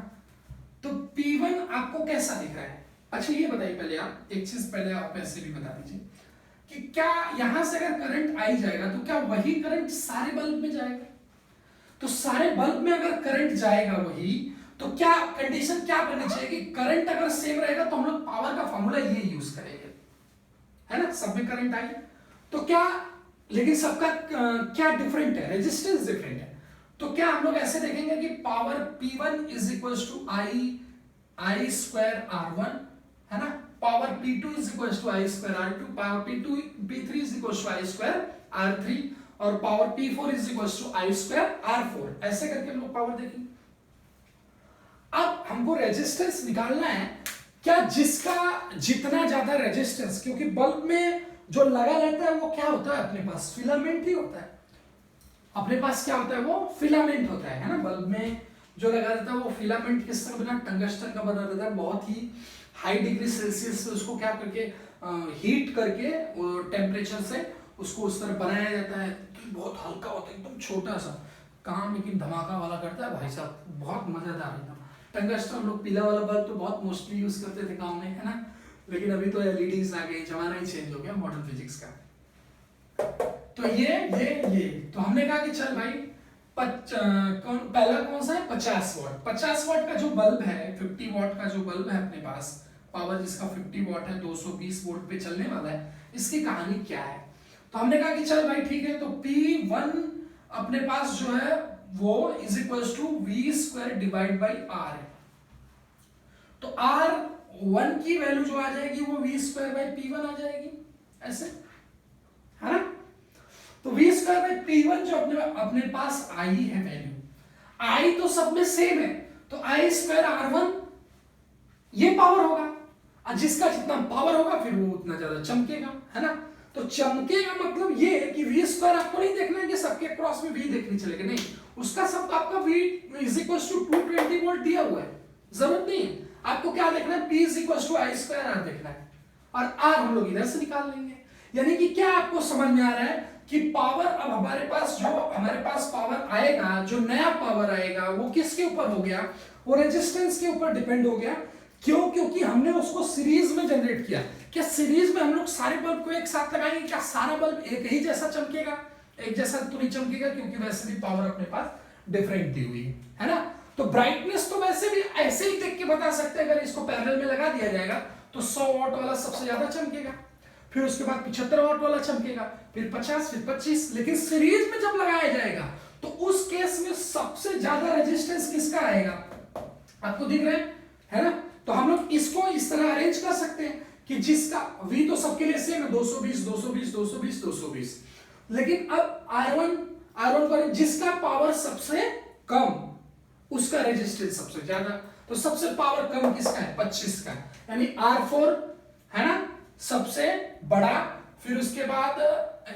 तो P1 आपको कैसा दिख रहा है, अच्छा ये बताइए पहले आप, एक चीज पहले आप ऐसे भी बता दीजिए कि क्या यहां से अगर करंट आई जाएगा तो क्या वही करंट सारे बल्ब में जाएगा। तो सारे बल्ब में अगर करंट जाएगा वही, तो क्या कंडीशन क्या करनी चाहिए कि करंट अगर सेम रहेगा तो हम लोग पावर का फॉर्मूला ये यूज करेंगे, है ना। सब में करंट आई तो क्या, लेकिन सबका क्या डिफरेंट है, रेजिस्टेंस डिफरेंट है। तो क्या हम लोग ऐसे देखेंगे कि power P1 is equal to I²R1, है ना। Power P2 is equal to I²R2, power P3 is equal to I²R3, और power P4 is equal to I²R4। ऐसे करके हम लोग पावर देखेंगे। अब हमको रेजिस्टेंस निकालना है, क्या जिसका जितना ज्यादा रेजिस्टेंस, क्योंकि बल्ब में जो लगा रहता है वो क्या होता है, अपने पास फिलामेंट ही होता है। अपने पास क्या होता है, वो फिलामेंट होता है ना। बल्ब में जो लगा रहता है वो फिलामेंट किसका बना, टंगस्टन का बना रहता है। बहुत ही हाई डिग्री सेल्सियस पे उसको क्या करके हीट करके टेम्परेचर से उसको उस तरह बनाया जाता है। तो बहुत हल्का होता है, एकदम छोटा सा काम, लेकिन धमाका वाला करता है भाई साहब, बहुत मजेदार एकदम। टंगस्टन हम लोग पीला वाला बल्ब तो बहुत मोस्टली यूज करते थे गाँव में, है ना। लेकिन अभी तो LEDs आ गई, जमाना ही चेंज हो गया मॉडर्न फिजिक्स का। तो ये तो हमने कहा कि चल भाई पहला कौन सा है, 50 वाट। 50 वाट का जो बल्ब है, 50 वाट का जो बल्ब है अपने पास, पावर जिसका 50 वाट है, 220 वोल्ट पे चलने वाला है, इसकी कहानी क्या है। तो हमने कहा कि चल भाई ठीक है, तो P1 अपने पास जो है वो is equal to V² divide by R है। तो R1 की वैल्यू जो आ जाएगी वो V² बाई P1 आ जाएगी, ऐसे, है ना। तो V² बाई P1 जो अपने पास आई है वैल्यू, आई तो सब में सेम है, तो I²R1 ये पावर होगा, और जिसका जितना पावर होगा फिर वो उतना ज्यादा चमकेगा, है ना। तो चमकेगा मतलब ये है कि V² आपको नहीं देखना है कि सबके क्रॉस में V देखनी चलेगा, नहीं, उसका सब आपका V is equal to 220 volt दिया हुआ है, जरूरत नहीं है आपको क्या देखना है, P is equal to I²R देखना है, और R हम लोग इधर से निकाल लेंगे। यानी कि क्या आपको समझ में आ रहा है कि पावर, अब हमारे पास पावर आएगा, जो नया पावर आएगा वो किसके ऊपर हो गया, वो रेजिस्टेंस के ऊपर डिपेंड हो गया। क्यों, क्योंकि हमने उसको सीरीज में जनरेट किया। क्या सीरीज में हम लोग सारे बल्ब को एक साथ लगाएंगे, क्या सारा बल्ब एक ही जैसा चमकेगा, एक जैसा तो नहीं चमकेगा, क्योंकि वैसे भी पावर अपने पास डिफरेंट दी हुई है ना। तो ब्राइटनेस तो वैसे भी ऐसे ही देख के बता सकते हैं, अगर इसको पैरेलल में लगा दिया जाएगा तो 100 वाट वाला सबसे ज्यादा चमकेगा, फिर उसके बाद 75 वाट वाला चमकेगा, फिर 50, फिर 25। लेकिन सीरीज में जब लगाया जाएगा तो उस केस में सबसे ज्यादा रेजिस्टेंस किसका आएगा, आपको दिख रहा है ना। तो हम लोग इसको इस तरह अरेंज कर सकते हैं कि जिसका V तो सबके लिए सेम है 220 220 220 220, लेकिन अब R1 पर जिसका पावर सबसे कम उसका रेजिस्टेंस सबसे ज्यादा, तो सबसे पावर कम किसका है 25 का, यानी R4 है ना सबसे बड़ा, फिर उसके बाद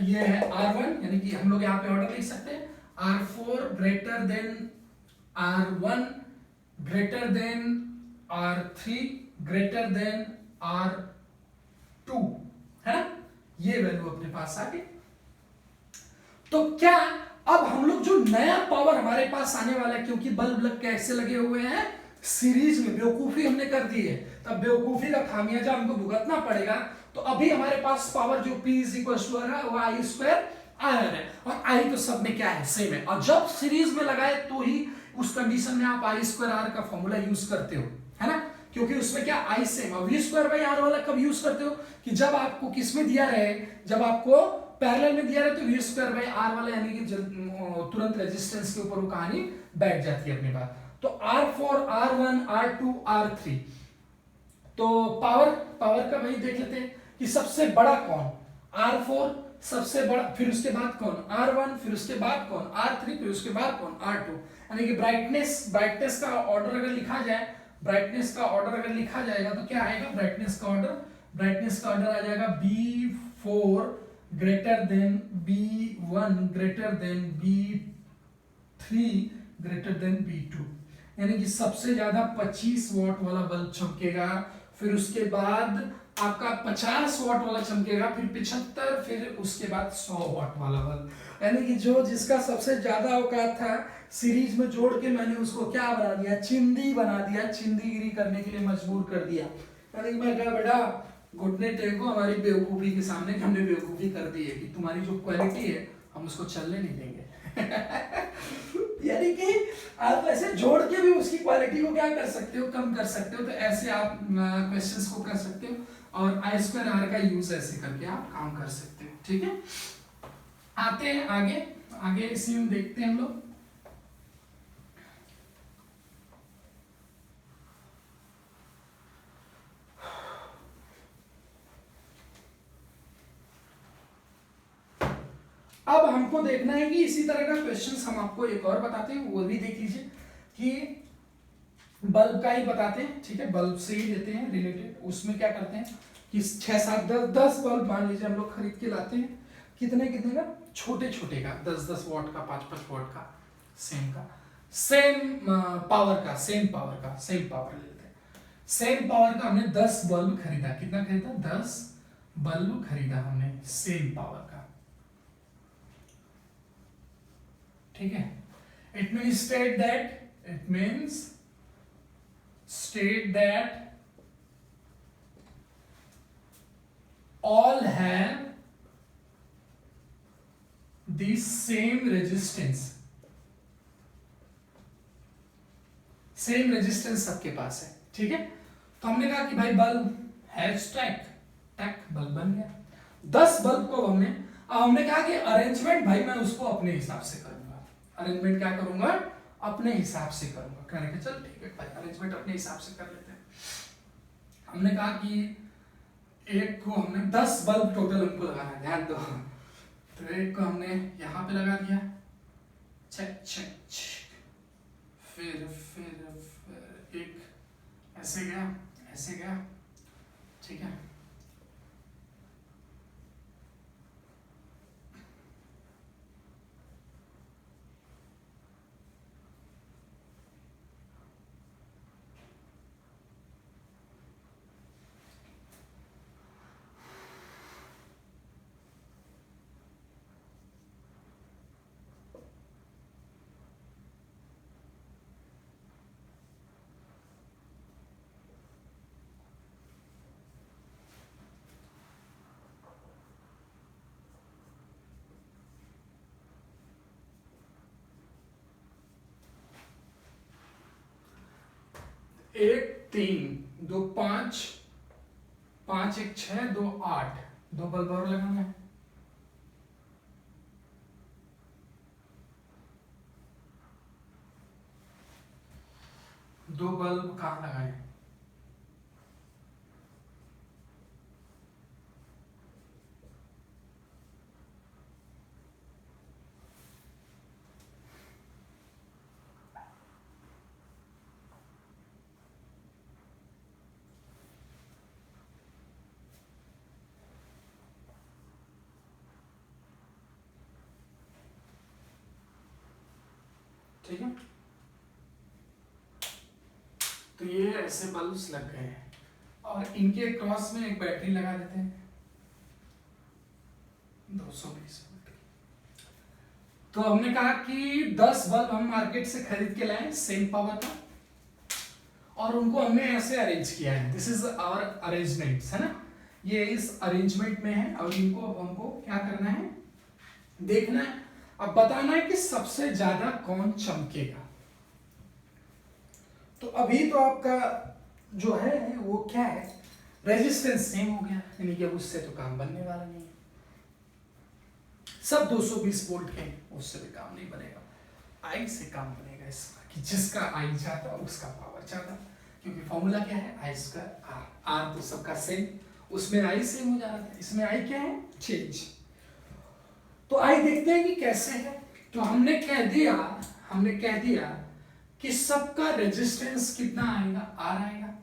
ये है R1, यानी कि हम लोग यहाँ पे ऑर्डर लिख सकते हैं R4 greater than R1 greater than R3 greater than R2, है ना, ये वैल्यू अपने पास आ गई। तो क्या अब हम लोग जो नया पावर हमारे पास आने वाला है, क्योंकि बल्ब लग कैसे लगे हुए हैं सीरीज में, बेवकूफी हमने कर दी है, तब बेवकूफी का खामियाजा हमको भुगतना पड़ेगा। तो अभी हमारे पास पावर जो P इज इक्वल टू वो आई स्क्वायर आर है, और आई तो सब में क्या है सेम है, और जब सीरीज में लगाए तो ही उस कंडीशन में आप आई स्क्वायर आर का फॉर्मूला यूज करते हो, है ना, क्योंकि उसमें क्या आई सेम। और वी स्क्वायर बाई आर वाला कब यूज करते हो कि जब आपको किसमें दिया रहे, जब आपको पैरेलल में दिया रहे तो वी स्क्वायर बाई आर वाला यानी कि तुरंत रेजिस्टेंस के ऊपर वो कहानी बैठ जाती है अपने पास। तो R4 R1 R2 R3, तो पावर का वही देख लेते हैं कि सबसे बड़ा कौन, R4 सबसे बड़ा, फिर उसके बाद कौन R1, फिर उसके बाद कौन R3, फिर उसके बाद कौन R2, यानी कि ब्राइटनेस का ऑर्डर अगर लिखा जाए, ब्राइटनेस का ऑर्डर अगर लिखा जाएगा तो क्या आएगा, ब्राइटनेस का ऑर्डर आ जाएगा B4 greater than B1 greater than B3 greater than B2, यानी कि सबसे ज्यादा 25 वॉट वाला बल्ब चमकेगा, फिर उसके बाद आपका 50 वॉट वाला चमकेगा, फिर 75, फिर उसके बाद 100 वॉट वाला बल्ब, यानी कि जो जिसका सबसे ज्यादा औकात था सीरीज में जोड़ के मैंने उसको क्या बना दिया, चिंदी बना दिया, चिंदीगिरी करने के लिए मजबूर कर दिया। यानी कि मैं कहा बेटा घुटने टेको हमारी बेवकूफी के सामने, हमने बेवकूफी कर दी है कि तुम्हारी जो क्वालिटी है हम उसको चलने नहीं देंगे। यानी कि आप ऐसे जोड़ के भी उसकी क्वालिटी को क्या कर सकते हो, कम कर सकते हो। तो ऐसे आप क्वेश्चंस को कर सकते हो, और आई स्क्वायर आर का यूज ऐसे करके आप काम कर सकते हो, ठीक है। आते हैं आगे इसी में देखते हैं हम लोग। अब हमको देखना है कि इसी तरह का क्वेश्चंस हम आपको एक और बताते हैं, वो भी देख लीजिए कि बल्ब का ही बताते हैं, ठीक है, बल्ब से ही लेते हैं रिलेटेड। उसमें क्या करते हैं कि 6 7 10 बल्ब मान लीजिए हम लोग खरीद के लाते हैं, कितने का, छोटे का 10 वॉट का 5 वॉट का, सेम पावर ले लेते हैं। सेम पावर का हमने 10 बल्ब खरीदा, कितना खरीदा, 10 बल्ब खरीदा हमने सेम पावर का, ठीक है। It means state that all have the same resistance सबके पास है, ठीक है। तो हमने कहा कि भाई बल्ब है टैक बल्ब बन गया 10 बल्ब को हमने। अब हमने कहा कि अरेंजमेंट भाई मैं उसको अपने हिसाब से करूंगा, अरेंजमेंट क्या करूंगा, अपने हिसाब से करूंगा। कहने के चल ठीक है भाई अरेंजमेंट अपने हिसाब से कर लेते हैं। हमने कहा कि एक को हमने 10 बल्ब टोटल हमको लगाना है, ध्यान दो। तो एक को हमने यहाँ पे लगा दिया, चेक, फिर एक ऐसे गया, ठीक है। एक 3 2 5 5 1 6 2 8 2 बल्ब और लगाना है। दो बल्ब कहाँ लगाए, ठीक है। तो ये ऐसे बल्ब्स लग गए हैं और इनके क्रॉस में एक बैटरी लगा देते हैं 220 वोल्ट की। तो हमने कहा कि 10 बल्ब हम मार्केट से खरीद के लाए सेम पावर का, और उनको हमने ऐसे अरेंज किया है। दिस इज आवर अरेंजमेंट्स, है ना, ये इस अरेंजमेंट में है। और इनको अब हमको क्या करना है, देखना है, अब बताना है कि सबसे ज्यादा कौन चमकेगा। तो अभी तो आपका जो है वो क्या है, रेजिस्टेंस सेम हो गया, यानी कि अब उससे तो काम बनने वाला नहीं है। सब 220 वोल्ट के, उससे भी काम नहीं बनेगा, आई से काम बनेगा इसका, कि जिसका आई ज्यादा उसका पावर ज्यादा, क्योंकि फॉर्मूला क्या है, आई स्क्वायर आर, आर तो सबका सेम, उसमें आई सेम हो जा रहा था, इसमें आई क्या है, चेंज। तो आई देखते हैं कि कैसे है। तो हमने कह दिया कि सबका रेजिस्टेंस कितना आएगा, आर आएगा।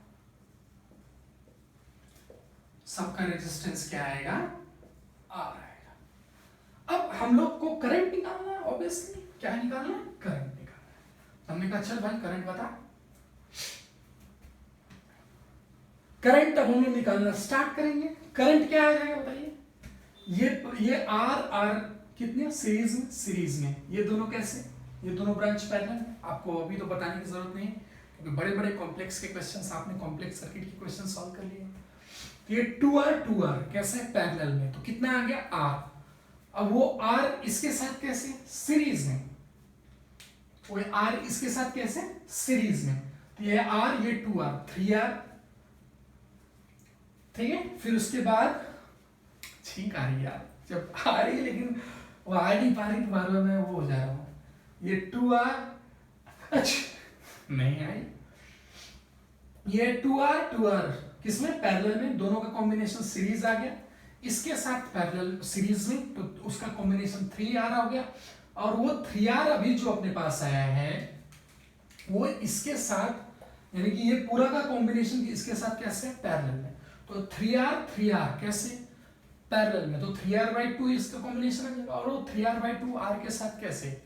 सबका रेजिस्टेंस क्या आएगा, आर आएगा। अब हम लोग को करंट निकालना है, ऑब्वियसली क्या निकालना है, करंट निकालना है। हमने कहा चल भाई करंट बता। करंट अब हम लोग निकालना स्टार्ट करेंगे। करंट क्या आ जाएगा बताइए, ये आर कितने सीरीज में, ये दोनों कैसे, ये दोनों ब्रांच पैरेलल। आपको अभी तो बताने की जरूरत नहीं है, क्योंकि बड़े बड़े कॉम्प्लेक्स के क्वेश्चंस आपने कॉम्प्लेक्स सर्किट के क्वेश्चन सॉल्व कर लिए। तो ये 2R कैसे पैरेलल में, तो कितना आ गया, R। अब वो R इसके साथ कैसे, सीरीज में, वो R इसके साथ कैसे, सीरीज में। तो ये R, ये 2R, 3R, ठीक है। फिर उसके बाद ठीक आ रही है यार, जब आ रही है लेकिन वो आ नहीं पा रही, बार बार मैं वो हो जा रहा हूँ। ये 2R, अच्छा नहीं आई, ये 2R किसमें, पैरेलल में, दोनों का कॉम्बिनेशन सीरीज आ गया। इसके साथ पैरेलल सीरीज में, तो उसका कॉम्बिनेशन 3R हो गया। और वो 3R अभी जो अपने पास आया है वो इसके साथ, यानी कि ये पूरा का कॉम्बिनेशन इसके साथ कैसे, पैरेलल में। तो 3R कैसे, पैरेलल में, तो 3R/2 इसका कॉम्बिनेशन आ जाएगा। और वो 3R/2 R के साथ कैसे,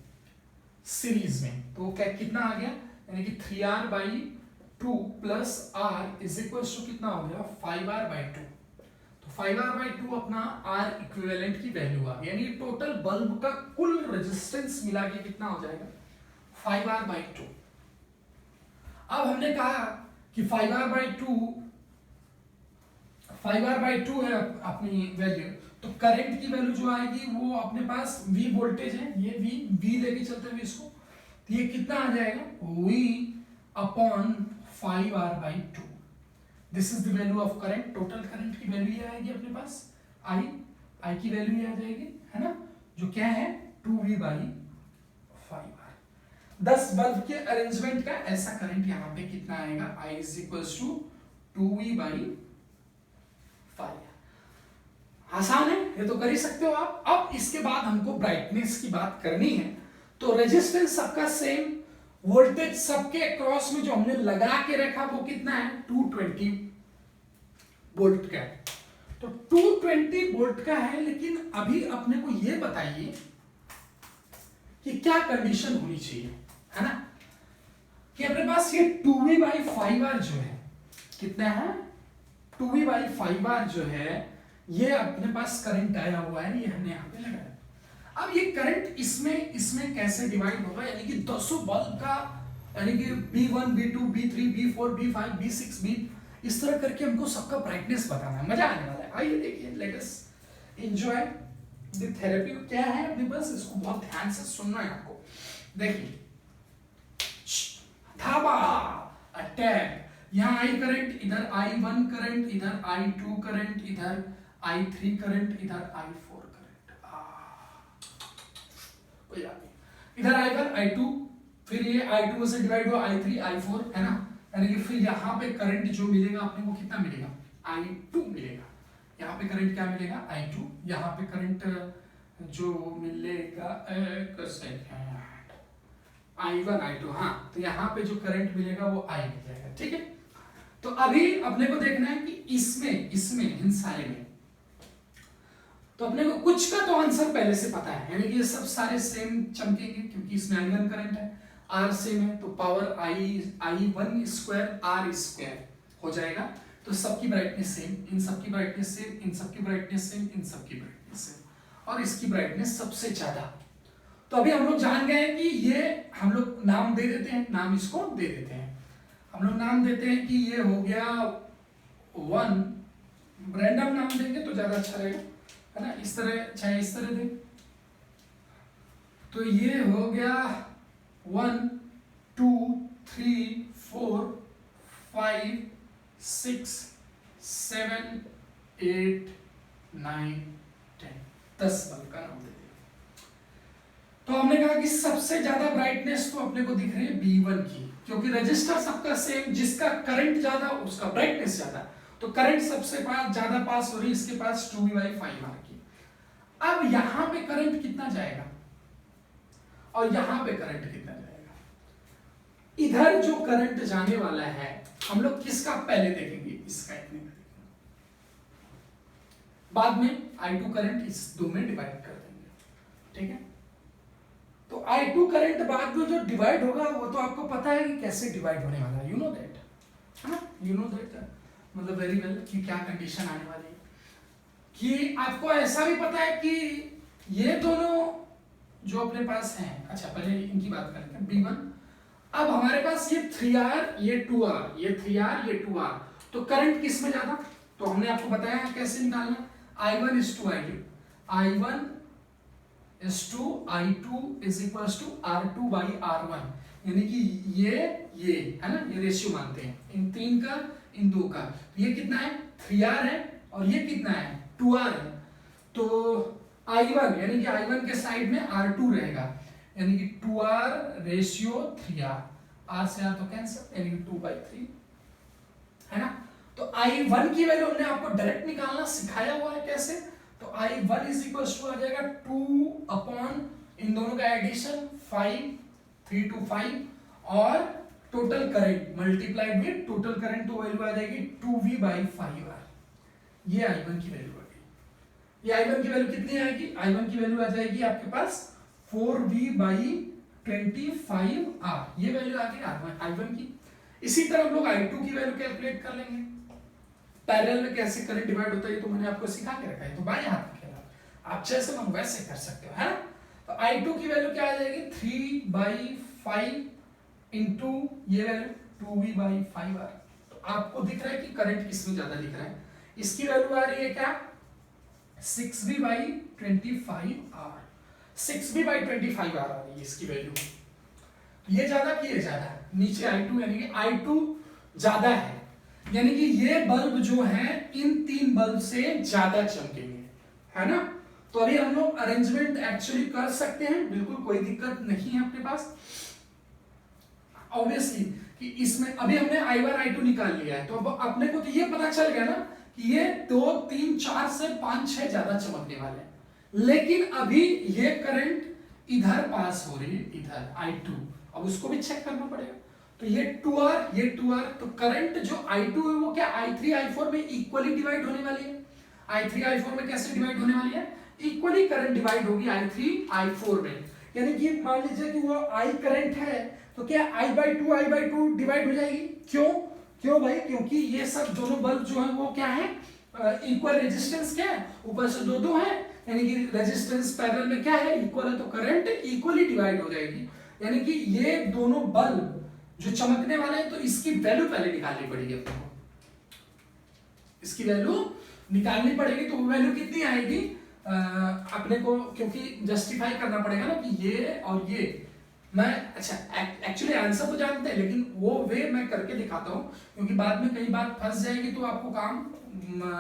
सीरीज में। तो क्या कितना आ गया, यानी कि 3R/2 plus R is equal to कितना हो गया, 5R/2। तो 5R/2 अपना R इक्विवेलेंट की वैल्यू आ गई, यानी टोटल बल्ब का कुल रेजिस्टेंस मिला के कितना हो जाएगा, 5R/2। अब हमने कहा कि 5R/2 है अपनी वैल्यू, तो करंट की वैल्यू जो आएगी वो अपने पास V वोल्टेज है, ये V लेके चलते हुए इसको, तो ये कितना आ जाएगा, V/5R/2। This is the value of current. Total current की वैल्यू ये आएगी अपने पास, I की वैल्यू ये आ जाएगी, है ना, जो क्या है 2V/5R। 10 बल्ब के अरेंजमेंट का ऐसा करंट यहाँ पे कितना आएगा, I = 2V/5। आसान है, ये तो कर ही सकते हो आप। अब इसके बाद हमको ब्राइटनेस की बात करनी है। तो रेजिस्टेंस सबका सेम, वोल्टेज सबके अक्रॉस में जो हमने लगा के रखा वो कितना है, 220 वोल्ट का है। तो 220 वोल्ट का है, लेकिन अभी अपने को ये बताइए कि क्या कंडीशन होनी चाहिए, है ना, कि अपने पास ये 2V/5R जो है कितना है, 2V/5R जो है ये अपने पास करंट आया हुआ है, ये हमने यहाँ पे लगाया। अब ये करंट इसमें कैसे डिवाइड होगा, यानी कि 200 बल्ब का, यानी कि B1 B2 B3 B4 B5 B6 B, इस तरह करके हमको सबका ब्राइटनेस बताना है। मजा आने वाला है, आइए देखिए, let us enjoy the therapy. क्या है अपने पास, इसको बहुत ध्यान से सुनना है आपको। देखिए, धाबा अटैक, यहाँ आई करंट, इधर I1 करंट, इधर I2 करंट, इधर I3 करंट, इधर I4 करंट, कोई बात नहीं, इधर I1 I2, फिर ये I2 से डिवाइड हुआ I3 I4, है ना, यानी कि फिर यहाँ पे करंट जो मिलेगा अपने को कितना मिलेगा, I2 मिलेगा। यहाँ पे करंट क्या मिलेगा, I2। यहाँ पे करंट जो मिलेगा, एक सेकंड, I1 I2, हाँ, तो यहाँ पे जो करंट मिलेगा वो I मिल जाएगा, ठीक है। तो अभी अपने को देखना है कि इसमें इन सारे में, तो अपने को कुछ का तो आंसर पहले से पता है, यानी कि ये सब सारे सेम चमकेंगे, क्योंकि इसमें I1 करंट है, आर सेम है तो power I1 square are square हो जाएगा। तो सबकी ब्राइटनेस सेम, इन सबकी ब्राइटनेस सेम, इन सबकी ब्राइटनेस सेम, इन सबकी ब्राइटनेस सेम, और इसकी ब्राइटनेस सबसे ज्यादा। तो अभी हम लोग जान गए कि ये हम लोग नाम दे देते हैं, नाम इसको दे देते हैं, हम लोग नाम देते हैं कि ये हो गया 1, रैंडम नाम देंगे तो ज्यादा अच्छा रहेगा, है ना, इस तरह चाहे इस तरह दें। तो ये हो गया 1 2 3 4 5 6 7 8 9 10, 10 बल्ब का नाम दे दिया। तो हमने कहा कि सबसे ज्यादा ब्राइटनेस तो अपने को दिख रही है B1 की, क्योंकि रजिस्टर सबका सेम, जिसका करंट ज्यादा उसका ब्राइटनेस ज्यादा, तो करंट सबसे ज्यादा पास हो रही है इसके पास 2V/5R की। अब यहां पे करंट कितना जाएगा और यहां पे करंट कितना जाएगा, इधर जो करंट जाने वाला है हम लोग किसका पहले देखेंगे, इसका इतने देखेंगे, बाद में I2 करंट इस दो में डिवाइड कर देंगे, ठीक है। तो I2 करंट बाद में जो डिवाइड होगा वो तो आपको पता है कि कैसे डिवाइड होने वाला है, यू नो दैट, है ना, यू नो दैट, मतलब वेरी वेल कि क्या कंडीशन आने वाली है, कि आपको ऐसा भी पता है कि ये दोनों जो अपने पास हैं, अच्छा पहले इनकी बात करते हैं B1। अब हमारे पास ये 3R ये 2R, ये 3R ये 2R, तो करंट किस में ज्यादा, तो हमने आपको बताया कैसे निकालना, I1 is to I2, I1 is to I2 is equals to R2 by R1, यानी कि ये है ना, ये रेशियो मानते हैं इन तीन का इन दो का, ये कितना है 3R है और ये कितना है 2R है, तो I1 यानी कि I1 के साइड में R2 रहेगा, यानी कि 2R रेशियो 3R, R से R तो कैंसिल, यानी कि 2/3, है ना। तो I1 की वैल्यू हमने आपको डायरेक्ट निकालना सिखाया हुआ है कैसे, तो I1 इज इक्वल्स टू आ जाएगा 2 अपॉन इन दोनों का एडिशन 5, 3 to 5 और total current multiplied with total current, तो वैल्यू आ जाएगी 2V/5R, ये I1 की वैल्यू आ गई। ये I1 की वैल्यू कितनी आएगी, I1 की वैल्यू आ जाएगी आपके पास 4V/25R, ये वैल्यू आ गई I1 की। इसी तरह हम लोग I2 की वैल्यू कैलकुलेट कर लेंगे, पैरेलल में कैसे करंट डिवाइड होता है तो मैंने आपको सिखा के रखा है, तो बाएं हाथ में खेला, आप जैसे मन वैसे कर सकते हो, है ना। तो I2 की वैल्यू क्या आ जाएगी 3/5 इंटू ये वैल्यू 2V/5R, तो आपको दिख रहा है कि करंट किसमें ज्यादा दिख रहा है, इसकी वैल्यू आ रही है क्या 6V/25R, 6V/25R आ रही है इसकी वैल्यू, ये ज्यादा कि ये ज्यादा, नीचे I2 यानी कि I2 ज्यादा है, यानी कि ये बल्ब जो है इन तीन बल्ब से ज्यादा चमकेंगे, है ना। तो अभी हम लोग अरेंजमेंट एक्चुअली कर सकते हैं, बिल्कुल कोई दिक्कत नहीं है अपने पास, ऑब्वियसली कि इसमें अभी हमने I1 I2 निकाल लिया है, तो अब अपने को तो ये पता चल गया ना कि ये 2 3 4 से 5 6 ज्यादा चमकने वाले हैं, लेकिन अभी ये करंट इधर पास हो रही है, इधर I2, अब उसको भी चेक करना पड़ेगा, तो ये 2R ये 2R, तो करंट जो I2 है वो क्या I3 I4 में इक्वली डिवाइड होने वाली है, I3 I4 में कैसे डिवाइड होने वाली है, इक्वली करंट डिवाइड होगी I3 I4 में, यानी कि मान लीजिए कि वो I करंट है तो क्या I/2 डिवाइड हो जाएगी, क्यों भाई, क्योंकि ये सब दोनों बल्ब जो है वो क्या है इक्वल रेजिस्टेंस क्या है, ऊपर से दो है, यानी कि रेजिस्टेंस पैरेलल में क्या है इक्वल है, तो करंट इक्वली डिवाइड हो जाएगी, यानी कि ये दोनों बल्ब जो चमकने वाले हैं, तो इसकी वैल्यू पहले निकालनी पड़ेगी अपने को, इसकी वैल्यू निकालनी पड़ेगी, तो वो वैल्यू कितनी आएगी अपने को, क्योंकि जस्टिफाई करना पड़ेगा ना कि ये और ये मैं, अच्छा एक्चुअली आंसर तो जानते हैं लेकिन वो वे मैं करके दिखाता हूँ, क्योंकि बाद में कई बार फंस जाएगी तो आपको काम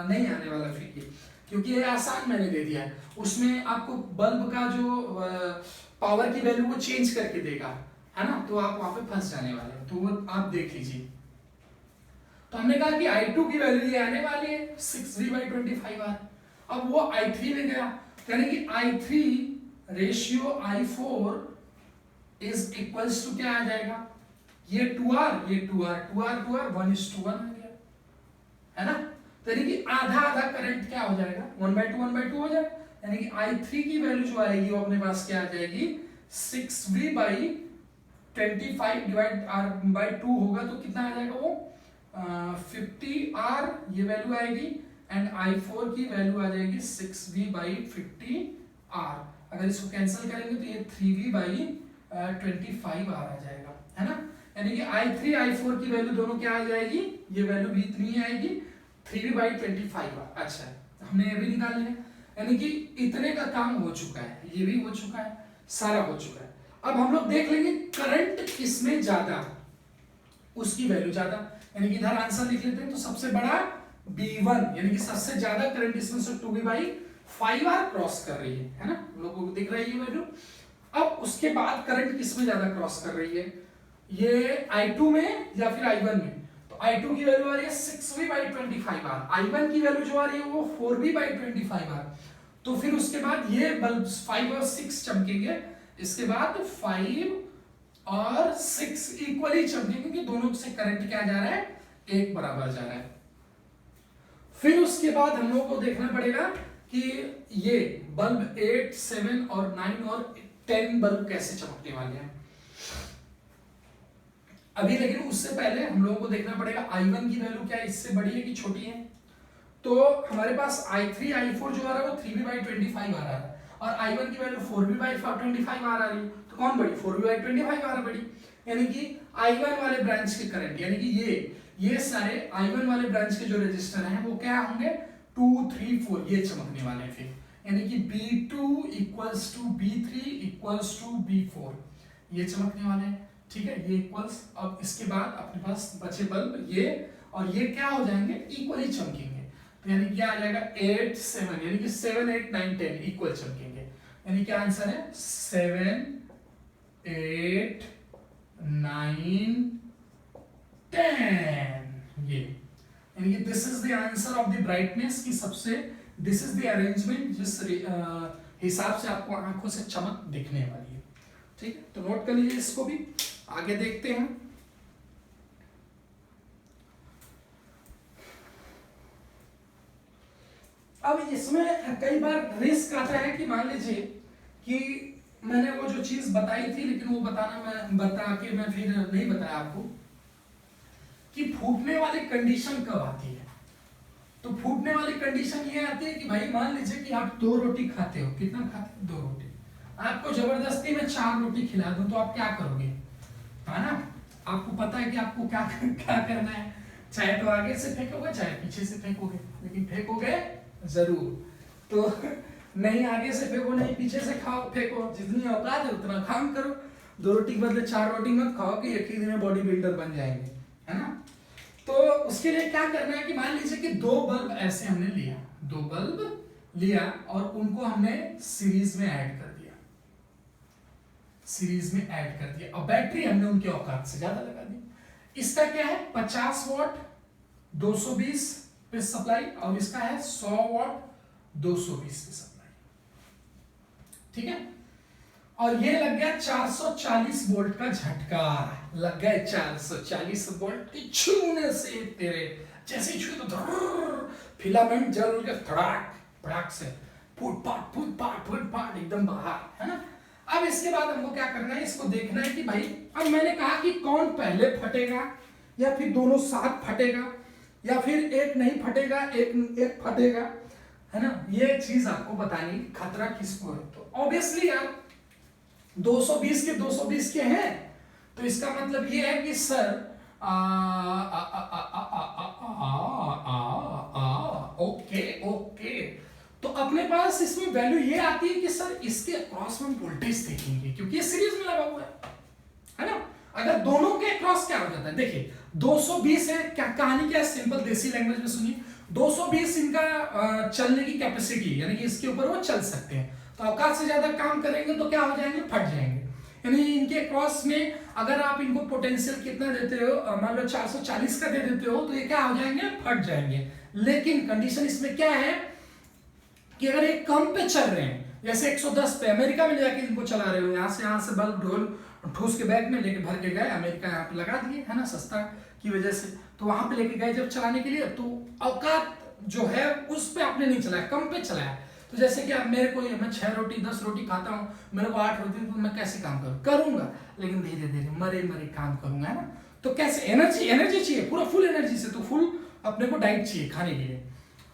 नहीं आने वाला फिर, क्योंकि ये आसान मैंने दे दिया है, उसमें आपको बल्ब का जो पावर की वैल्यू वो चेंज करके देगा, है ना, तो आप वहां पे फंस जाने वाले हैं, तो वो आप देख लीजिए। तो हमने कहा कि I2 की वैल्यू ये आने वाली है 6V/25R, अब वो I3 में गया, यानी कि I3 ratio I4 is equals to क्या आ जाएगा, ये 2R ये 2R 1:1 आ गया, है ना, तो यानी कि आधा आधा करंट क्या हो जाएगा 1/2 हो जाएगा, यानी कि I3 की वैल्यू जो आएगी वो अपने पास क्या आ जाएगी 6V/25R 25 डिवाइड आर बाई 2 होगा तो कितना आ जाएगा वो 50R ये वैल्यू आएगी, एंड I4 की वैल्यू आ जाएगी 6V बाई 50R। अगर इसको कैंसिल करेंगे तो ये 3V बाई 25R आ जाएगा, है ना। यानी कि I3 I4 की वैल्यू दोनों क्या आ जाएगी, ये वैल्यू भी इतनी ही आएगी 3V बाई 25R। अच्छा, हमने ये भी निकाल लिया, यानी कि इतने का काम हो चुका है, ये भी हो चुका है, सारा हो चुका है। अब हम लोग देख लेंगे करंट किसमें ज्यादा, उसकी वैल्यू ज्यादा, यानी कि इधर आंसर लिख लेते हैं। तो सबसे बड़ा B1, यानी कि सबसे ज्यादा करंट इसमें से 2V बाई 5R क्रॉस कर रही है ना, लोगों को दिख रही है वैल्यू। अब उसके बाद करंट किसमें ज्यादा क्रॉस कर रही है, ये I2 में या फिर I1 में। तो I2 की वैल्यू आ रही है 6V बाई 25R, I1 की वैल्यू जो आ रही है वो 4V बाई 25R। तो फिर उसके बाद ये बल्ब 5 और 6 चमकेंगे, इसके बाद 5 और 6 इक्वली चमकेंगे, क्योंकि दोनों से करंट क्या जा रहा है, एक बराबर जा रहा है। फिर उसके बाद हम लोग को देखना पड़ेगा कि ये बल्ब 8, 7 और 9 और 10 बल्ब कैसे चमकने वाले हैं अभी। लेकिन उससे पहले हम लोगों को देखना पड़ेगा I1 की वैल्यू क्या है, इससे बड़ी है कि छोटी है। तो हमारे पास I3 I4 जो आ रहा है वो 3V बाई 25 आ रहा है, और I1 की वैल्यू 4V बाई 25 आ रही है। तो कौन बड़ी, 4V बाई 25 आ बड़ी। यानी कि I1 वाले ब्रांच के करंट, यानी कि ये सारे I1 वाले ब्रांच के जो रजिस्टर हैं वो क्या होंगे, 2, 3, 4 ये चमकने वाले हैं फिर। यानी कि B2 equals to B3 equals to B4 ये चमकने वाले हैं, ठीक है, ये इक्वल्स। अब इसके बाद अपने पास बचे बल्ब ये और ये क्या हो जाएंगे, इक्वली चमकेंगे। तो यानी क्या आ जाएगा 8, 7, यानी कि 7, 8, 9, 10 इक्वल चमकेंगे। यानी क्या आंसर है 7, 8, 9, 10 ये। यानी कि this is the answer of the brightness की सबसे, दिस इज द अरेंजमेंट जिस हिसाब से आपको आंखों से चमक दिखने वाली है, ठीक है। तो नोट कर लीजिए इसको भी, आगे देखते हैं। अब इसमें कई बार रिस्क आता है कि मान लीजिए कि मैंने वो जो चीज बताई थी, लेकिन वो बता के मैं फिर नहीं बताया आपको कि फूटने वाली कंडीशन कब आती है। तो फूटने वाली कंडीशन ये आती है कि भाई मान लीजिए कि आप 2 रोटी खाते हो, कितना खाते हो, 2 रोटी। आपको जबरदस्ती में 4 रोटी खिला दूं तो आप क्या करोगे, है ना। आपको पता है कि आपको क्या करना है, चाहे तो आगे से फेंकोगे चाहे पीछे से फेंकोगे, लेकिन फेंकोगे जरूर। तो नहीं आगे से फेंको नहीं पीछे से खाओ फेंको, जितनी औकात है उतना काम करो। 2 रोटी के बदले 4 रोटी मत खाओ कि एक ही दिन में बॉडी बिल्डर बन जाएंगे, है ना। तो उसके लिए क्या करना है कि मान लीजिए कि 2 बल्ब ऐसे हमने लिया, 2 बल्ब लिया और उनको हमने सीरीज में ऐड कर दिया, सीरीज में ऐड कर दिया, और बैटरी हमने उनके औकात से ज्यादा लगा दी। इसका क्या है 50 वॉट 220 पे सप्लाई, और इसका है 100 वॉट 220 पे सप्लाई, ठीक है। और ये लग गया 440 वोल्ट का झटका, लग गए 440 वोल्ट की छूने से, तेरे जैसे ही छू तो फिलामेंट जल के धड़ाक भड़ाक से फूट पाट एकदम बाहर, है ना। अब इसके बाद हमको क्या करना है, इसको देखना है कि भाई अब मैंने कहा कि कौन पहले फटेगा, या फिर दोनों साथ फटेगा, या फिर एक नहीं फटेगा एक फटेगा, है ना। ये चीज आपको बतानी खतरा किसको है। तो ऑब्वियसली यार 220 के 220 के हैं, तो इसका मतलब ये है कि सर ओके तो अपने पास इसमें वैल्यू ये आती है कि सर इसके अक्रॉस में वोल्टेज देखेंगे, क्योंकि ये सीरीज में लगा हुआ है ना। अगर दोनों के अक्रॉस क्या हो जाता है, देखिए 220 है, क्या कहानी क्या है, सिंपल देसी लैंग्वेज में सुनिए। 220 इनका चलने की कैपेसिटी, यानी कि इसके ऊपर वो चल सकते हैं। तो औकात से ज्यादा काम करेंगे तो क्या हो जाएंगे, फट जाएंगे। यानी इनके क्रॉस में अगर आप इनको पोटेंशियल कितना देते हो, मान लो 440 का दे देते हो, तो ये क्या हो जाएंगे, फट जाएंगे। लेकिन कंडीशन इसमें क्या है कि अगर ये कम पे चल रहे हैं, जैसे 110 पे अमेरिका में जाके इनको चला रहे हो, यहाँ से बल्ब ढोल ठूस के बैग में लेके भर के गए अमेरिका, यहाँ पे लगा दिए, है ना, सस्ता की वजह से। तो वहां पे लेके गए जब चलाने के लिए, तो औकात जो है उस पे आपने नहीं चलाया, कम पे चलाया। तो जैसे कि अब मेरे को मैं 6 रोटी 10 रोटी खाता हूँ, मेरे को 8 रोटी, तो मैं कैसे काम करूंगा। लेकिन धीरे धीरे मरे मरे काम करूंगा, है ना। तो कैसे एनर्जी, एनर्जी चाहिए पूरा फुल एनर्जी से, तो फुल अपने को डाइट चाहिए खाने के लिए।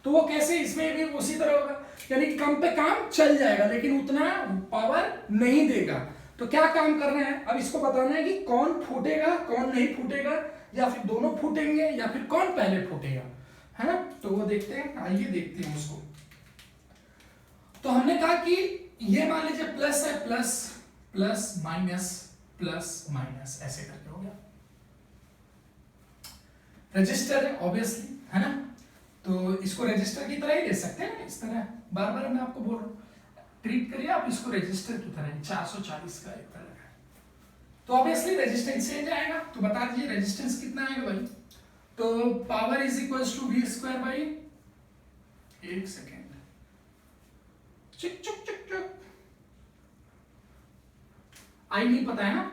तो वो कैसे, इसमें भी उसी तरह होगा, यानी कम पे काम चल जाएगा लेकिन उतना पावर नहीं देगा। तो क्या काम करना है, अब इसको बताना है कि कौन फूटेगा कौन नहीं फूटेगा, या फिर दोनों फूटेंगे या फिर कौन पहले फूटेगा, है ना। तो वो देखते हैं, आइए देखते हैं उसको। तो हमने कहा कि ये मान लीजिए प्लस है, plus plus minus plus minus ऐसे करके हो गया। रजिस्टर है ऑब्वियसली, है ना। तो इसको रजिस्टर की तरह ही ले सकते हैं ना, इस तरह बार बार मैं आपको बोल रहा हूँ, ट्रीट करिए आप इसको रजिस्टर की तरह, 440 का एक तरह है। तो ऑब्वियसली रेजिस्टेंस चेंज आएगा, तो बता दीजिए रेजिस्टेंस कितना आएगा भाई। तो power is equals to V square by, एक सेकेंड, चिक चिक चिक चिक, आई नहीं पता है ना,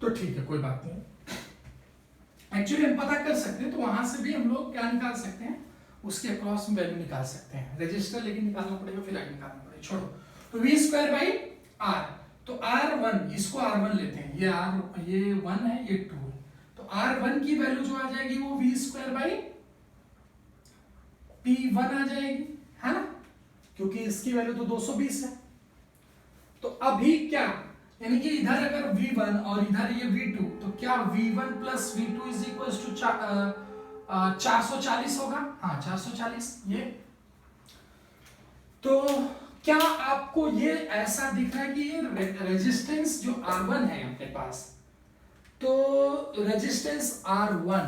तो ठीक है कोई बात नहीं। एक्चुअली हम पता कर सकते हैं, तो वहां से भी हम लोग क्या निकाल सकते हैं, उसके अक्रॉस में वैल्यू निकाल सकते हैं, रजिस्टर लेकिन निकालना पड़ेगा, फिर आई निकालना पड़ेगा, छोड़ो। तो वी स्क्वायर बाई आर, तो R1 इसको R1 लेते हैं, ये 1 है ये 2 है, तो R1 की वैल्यू जो आ जाएगी वो वी स्क्वायर बाई P1 आ जाएगी, है ना, क्योंकि इसकी वैल्यू तो 220 है। तो अभी क्या, यानी कि इधर अगर V1 और इधर ये V2, तो क्या V1 plus V2 is equal to 440 होगा, हाँ 440 ये। तो क्या आपको ये ऐसा दिख रहा है कि ये रेजिस्टेंस जो R1 है अपने पास, तो रेजिस्टेंस R1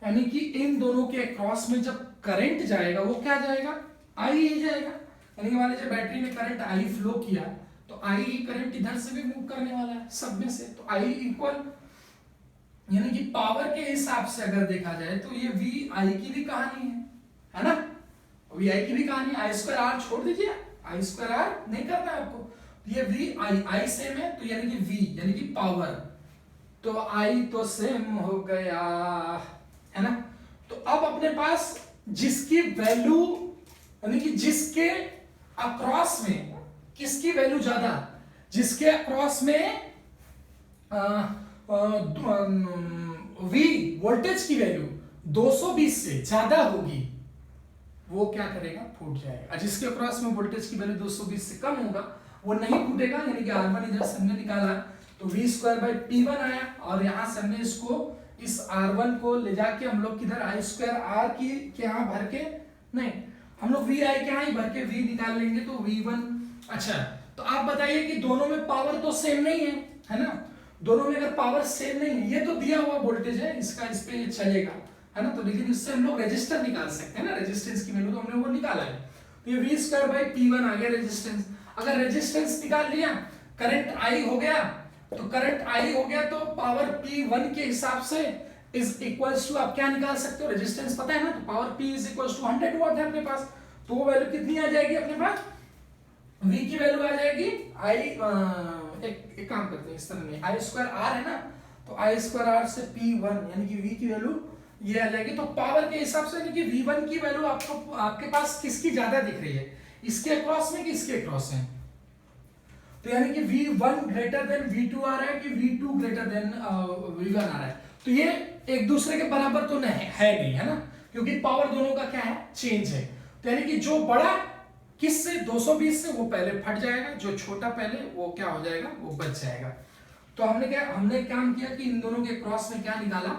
यानी कि इन दोनों के क्रॉस में जब करंट जाएगा वो क्या जाएगा, I ही जाएगा। यानी कि मान लीजिए बैटरी में करंट I फ्लो किया, तो I करंट इधर से भी मूव करने वाला है सब में से, तो I इक्वल, यानी कि पावर के हिसाब से अगर देखा जाए तो ये वी आई की भी कहानी है ना, वी आई की भी कहानी, आई स्क्वायर आर छोड़ दीजिए, आई स्क्वायर आर नहीं करना है आपको, ये वी आई, आई सेम है, तो यानी कि वी यानी कि पावर, तो आई तो सेम हो गया, है ना। तो अब अपने पास जिसकी वैल्यू, यानी कि जिसके अक्रॉस में किसकी वैल्यू ज्यादा, जिसके अक्रॉस में वी वोल्टेज की वैल्यू 220 से ज्यादा होगी, वो क्या करेगा, फूट जाएगा। जिसके अक्रॉस में वोल्टेज की वैल्यू 220 से कम होगा वो नहीं फूटेगा, यानी कि R1 इधर से हमने निकाला तो वी स्क्वायर बाई P1 आया, और यहां से हमने इसको इस R1 को ले जाके हम लोग किधर आई स्क्वायर आर की यहाँ भर के, नहीं हम लोग वी आई के यहाँ ही भर के वी निकाल लेंगे, तो V1। अच्छा तो आप बताइए कि दोनों में पावर तो सेम नहीं है ना, दोनों में अगर पावर सेम नहीं है, ये तो दिया हुआ वोल्टेज है इसका, इस पे चलेगा, है ना, तो लेकिन इससे हम लोग रेजिस्टर निकाल सकते हैं ना, रेजिस्टेंस की वैल्यू तो हमने वो निकाला है, तो ये वी स्क्वायर बाई P1 आ गया रेजिस्टेंस। अगर रेजिस्टेंस निकाल लिया, करंट I हो गया, तो करंट I हो गया तो पावर P1 के हिसाब से इज इक्वल्स टू, आप क्या निकाल सकते हो, रेजिस्टेंस पता है ना, तो power P is equals to 100 watt है अपने पास, तो वो वैल्यू कितनी आ जाएगी अपने पास, V की वैल्यू आ जाएगी एक काम करते हैं इस तरह में, आई स्क्वायर आर है ना, तो आई स्क्वायर आर से P1 यानी कि V की वैल्यू ये आ जाएगी, तो पावर के हिसाब से यानी कि V1 की वैल्यू आपको आपके पास किसकी ज्यादा दिख रही है, इसके अक्रॉस में कि इसके अक्रॉस में, तो यानी कि V1 ग्रेटर देन V2 आ रहा है कि V2 ग्रेटर देन V1 आ रहा है, तो ये एक दूसरे के बराबर तो नहीं है ना, क्योंकि पावर दोनों का क्या है, चेंज है, तो यानी कि जो बड़ा किससे 220 से वो पहले फट जाएगा, जो छोटा पहले वो क्या हो जाएगा, वो बच जाएगा। तो हमने काम किया कि इन दोनों के क्रॉस में क्या निकाला,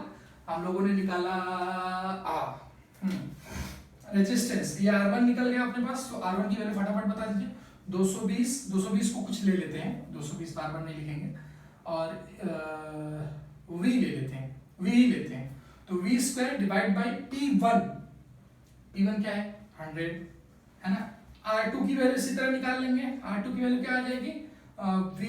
हम लोगों ने निकाला रेजिस्टेंस, ये R1 निकल गया अपने पास, तो R1 की वैल्यू फटाफट बता दीजिए, 220 को कुछ ले लेते हैं, 220 बार बार नहीं लिखेंगे, और V ले लेते हैं, V ही लेते हैं, तो V square divide by P1 क्या है 100, है ना। R2 की वैल्यू इसी तरह निकाल लेंगे, R2 की वैल्यू क्या आ जाएगी, V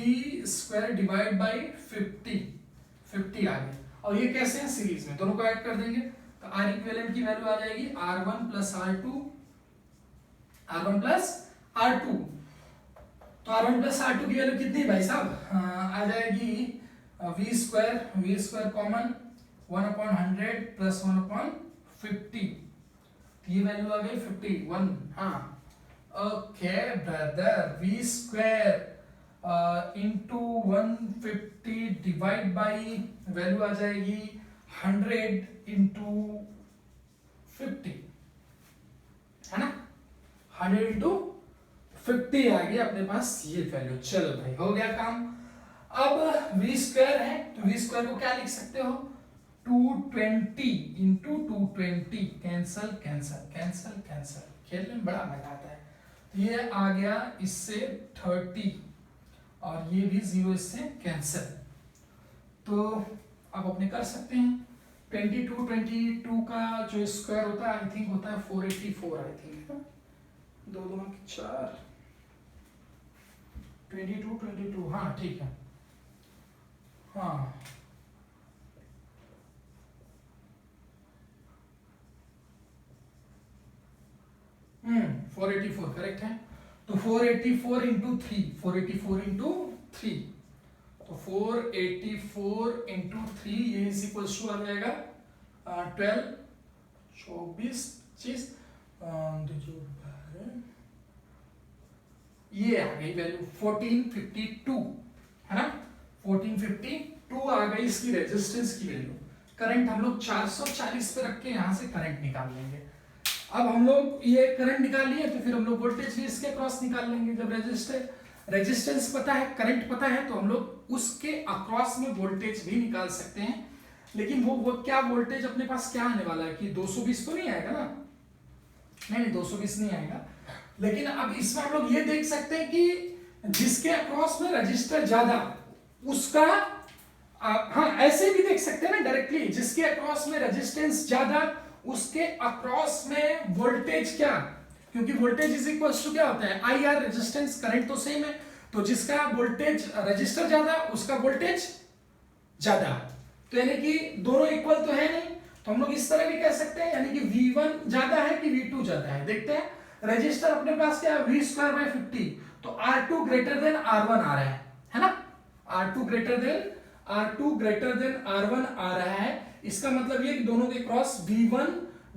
स्क्वायर डिवाइड बाई 50 आ गई, और ये कैसे है, सीरीज में दोनों को ऐड कर देंगे, तो R इक्विवेलेंट की वैल्यू आ जाएगी R1 प्लस R2, तो R1 प्लस R2 की वैल्यू कितनी भाई साहब, आ जाएगी V स्क्वायर कॉमन 1/100 प्लस 1/50, ये वैल्यू आ गई 51, हाँ okay brother, V square into 150 divide by value आ जाएगी 100 इंटू 50, है ना, 100 इंटू 50 आ गया अपने पास ये वैल्यू। चलो भाई हो गया काम। अब v स्क्वायर है तो v स्क्वायर को क्या लिख सकते हो, 220 into 220, cancel cancel cancel cancel, खेलने में बड़ा मजा आता है। ये आ गया इससे 30 और ये भी 0 इससे कैंसल। तो अब अपने कर सकते हैं 22 का जो स्क्वायर होता है आई थिंक होता है 484 आई थिंक, 2 2 4 22 हाँ ठीक है, हाँ 484 करेक्ट है। तो 484 इंटू 3, 484 इंटू 3, तो 484 इंटू 3 ये इज इक्वल्स टू आ जाएगा 12, 24, 25, ये आ गई वैल्यू 1452, है ना, 1452 आ गई इसकी रेजिस्टेंस की वैल्यू। करंट हम लोग 440 पे रख के यहां से करंट निकाल लेंगे। अब हम लोग ये करंट निकाल लिए तो फिर हम लोग वोल्टेज भी इसके अक्रॉस निकाल लेंगे। जब रेजिस्टेंस पता है, करंट पता है, तो हम लोग उसके अक्रॉस में वोल्टेज भी निकाल सकते हैं। लेकिन वो क्या वोल्टेज अपने पास क्या आने वाला है कि 220 तो नहीं आएगा ना, नहीं 220 नहीं आएगा। लेकिन अब इसमें हम लोग ये देख सकते हैं कि जिसके अक्रॉस में रजिस्टर ज्यादा उसका हाँ ऐसे भी देख सकते हैं ना डायरेक्टली, जिसके अक्रॉस में रेजिस्टेंस ज्यादा उसके अक्रॉस में वोल्टेज क्या, क्योंकि वोल्टेज इज इक्वल टू क्या होता है आई आर, रेजिस्टेंस करंट तो सेम है, तो जिसका वोल्टेज रजिस्टर ज्यादा उसका वोल्टेज ज्यादा, तो यानी कि दोनों इक्वल तो है नहीं, तो हम लोग इस तरह भी कह सकते हैं यानी कि V1 ज्यादा है कि V2 ज्यादा है। देखते हैं रजिस्टर अपने पास क्या है v स्क्वायर बाय 50, तो R2 ग्रेटर देन R1 आ रहा है ना, R2 ग्रेटर देन R1 आ रहा है। इसका मतलब ये कि दोनों के cross V1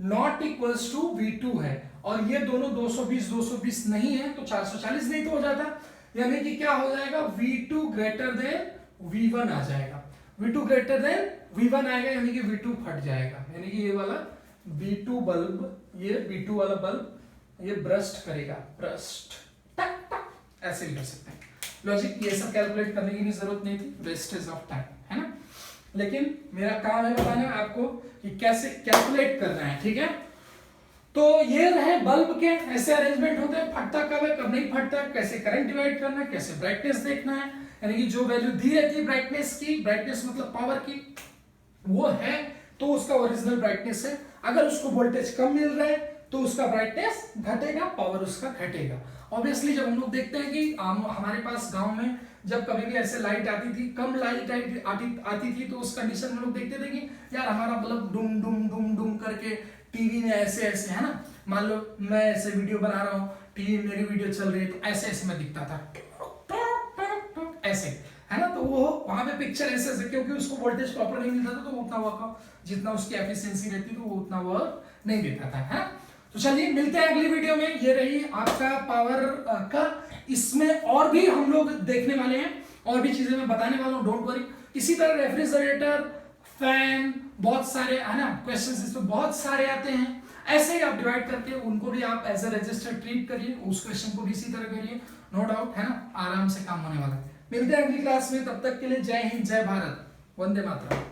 not equals to V2 है, और ये दोनों 220 नहीं है तो 440 नहीं तो हो जाता, यानी कि क्या हो जाएगा V2 ग्रेटर देन V1 आ जाएगा, V2 ग्रेटर देन V1 आएगा, यानी कि V2 फट जाएगा, यानी कि ये वाला V2 बल्ब, ये V2 वाला बल्ब ये ब्रस्ट करेगा, ब्रस्ट टक टक ऐसे भी कर सकते हैं। लॉजिक ये सब कैलकुलेट करने की भी जरूरत नहीं थी, वेस्टेज ऑफ टाइम है ना, लेकिन मेरा काम है बताना आपको कि कैसे कैलकुलेट करना है, ठीक है। तो ये रहे बल्ब के ऐसे अरेंजमेंट होते हैं, फटता कब है कब नहीं फटता, कैसे करंट डिवाइड करना है, कैसे ब्राइटनेस देखना है, यानी कि जो वैल्यू दी रहती है ब्राइटनेस की, ब्राइटनेस मतलब पावर की, वो है तो उसका ओरिजिनल ब्राइटनेस है। अगर उसको वोल्टेज कम मिल रहा है तो उसका ब्राइटनेस घटेगा, पावर उसका घटेगा। ऑब्वियसली जब हम लोग देखते हैं कि हमारे पास गांव में जब कभी भी ऐसे लाइट आती थी, कम लाइट आती थी, तो उस कंडीशन में लोग देखते थे कि यार हमारा बल्ब डुम डुम डुम डुम करके टीवी में ऐसे ऐसे, है ना, मान लो मैं ऐसे वीडियो बना रहा हूँ, टीवी में मेरी वीडियो चल रही है तो ऐसे ऐसे में दिखता था ऐसे, है ना, तो वो वहां पे पिक्चर ऐसे ऐसे, क्योंकि उसको वोल्टेज प्रॉपर नहीं मिलता था, तो उतना वर्क जितना उसकी एफिशिएंसी रहती तो वो उतना वर्क नहीं देता था, है। तो चलिए मिलते हैं अगली वीडियो में। ये रही आपका पावर का, इसमें और भी हम लोग देखने वाले हैं, और भी चीजें मैं बताने वाला हूँ, डोंट वरी। इसी तरह रेफ्रिजरेटर, फैन, बहुत सारे, है ना, क्वेश्चंस इसमें बहुत सारे आते हैं, ऐसे ही आप डिवाइड करके उनको भी आप एज ए रजिस्टर ट्रीट करिए, उस क्वेश्चन को भी इसी तरह करिए, नो डाउट, है ना, आराम से काम होने वाला है। मिलते हैं अगली क्लास में, तब तक के लिए जय हिंद, जय भारत, वंदे मातरम।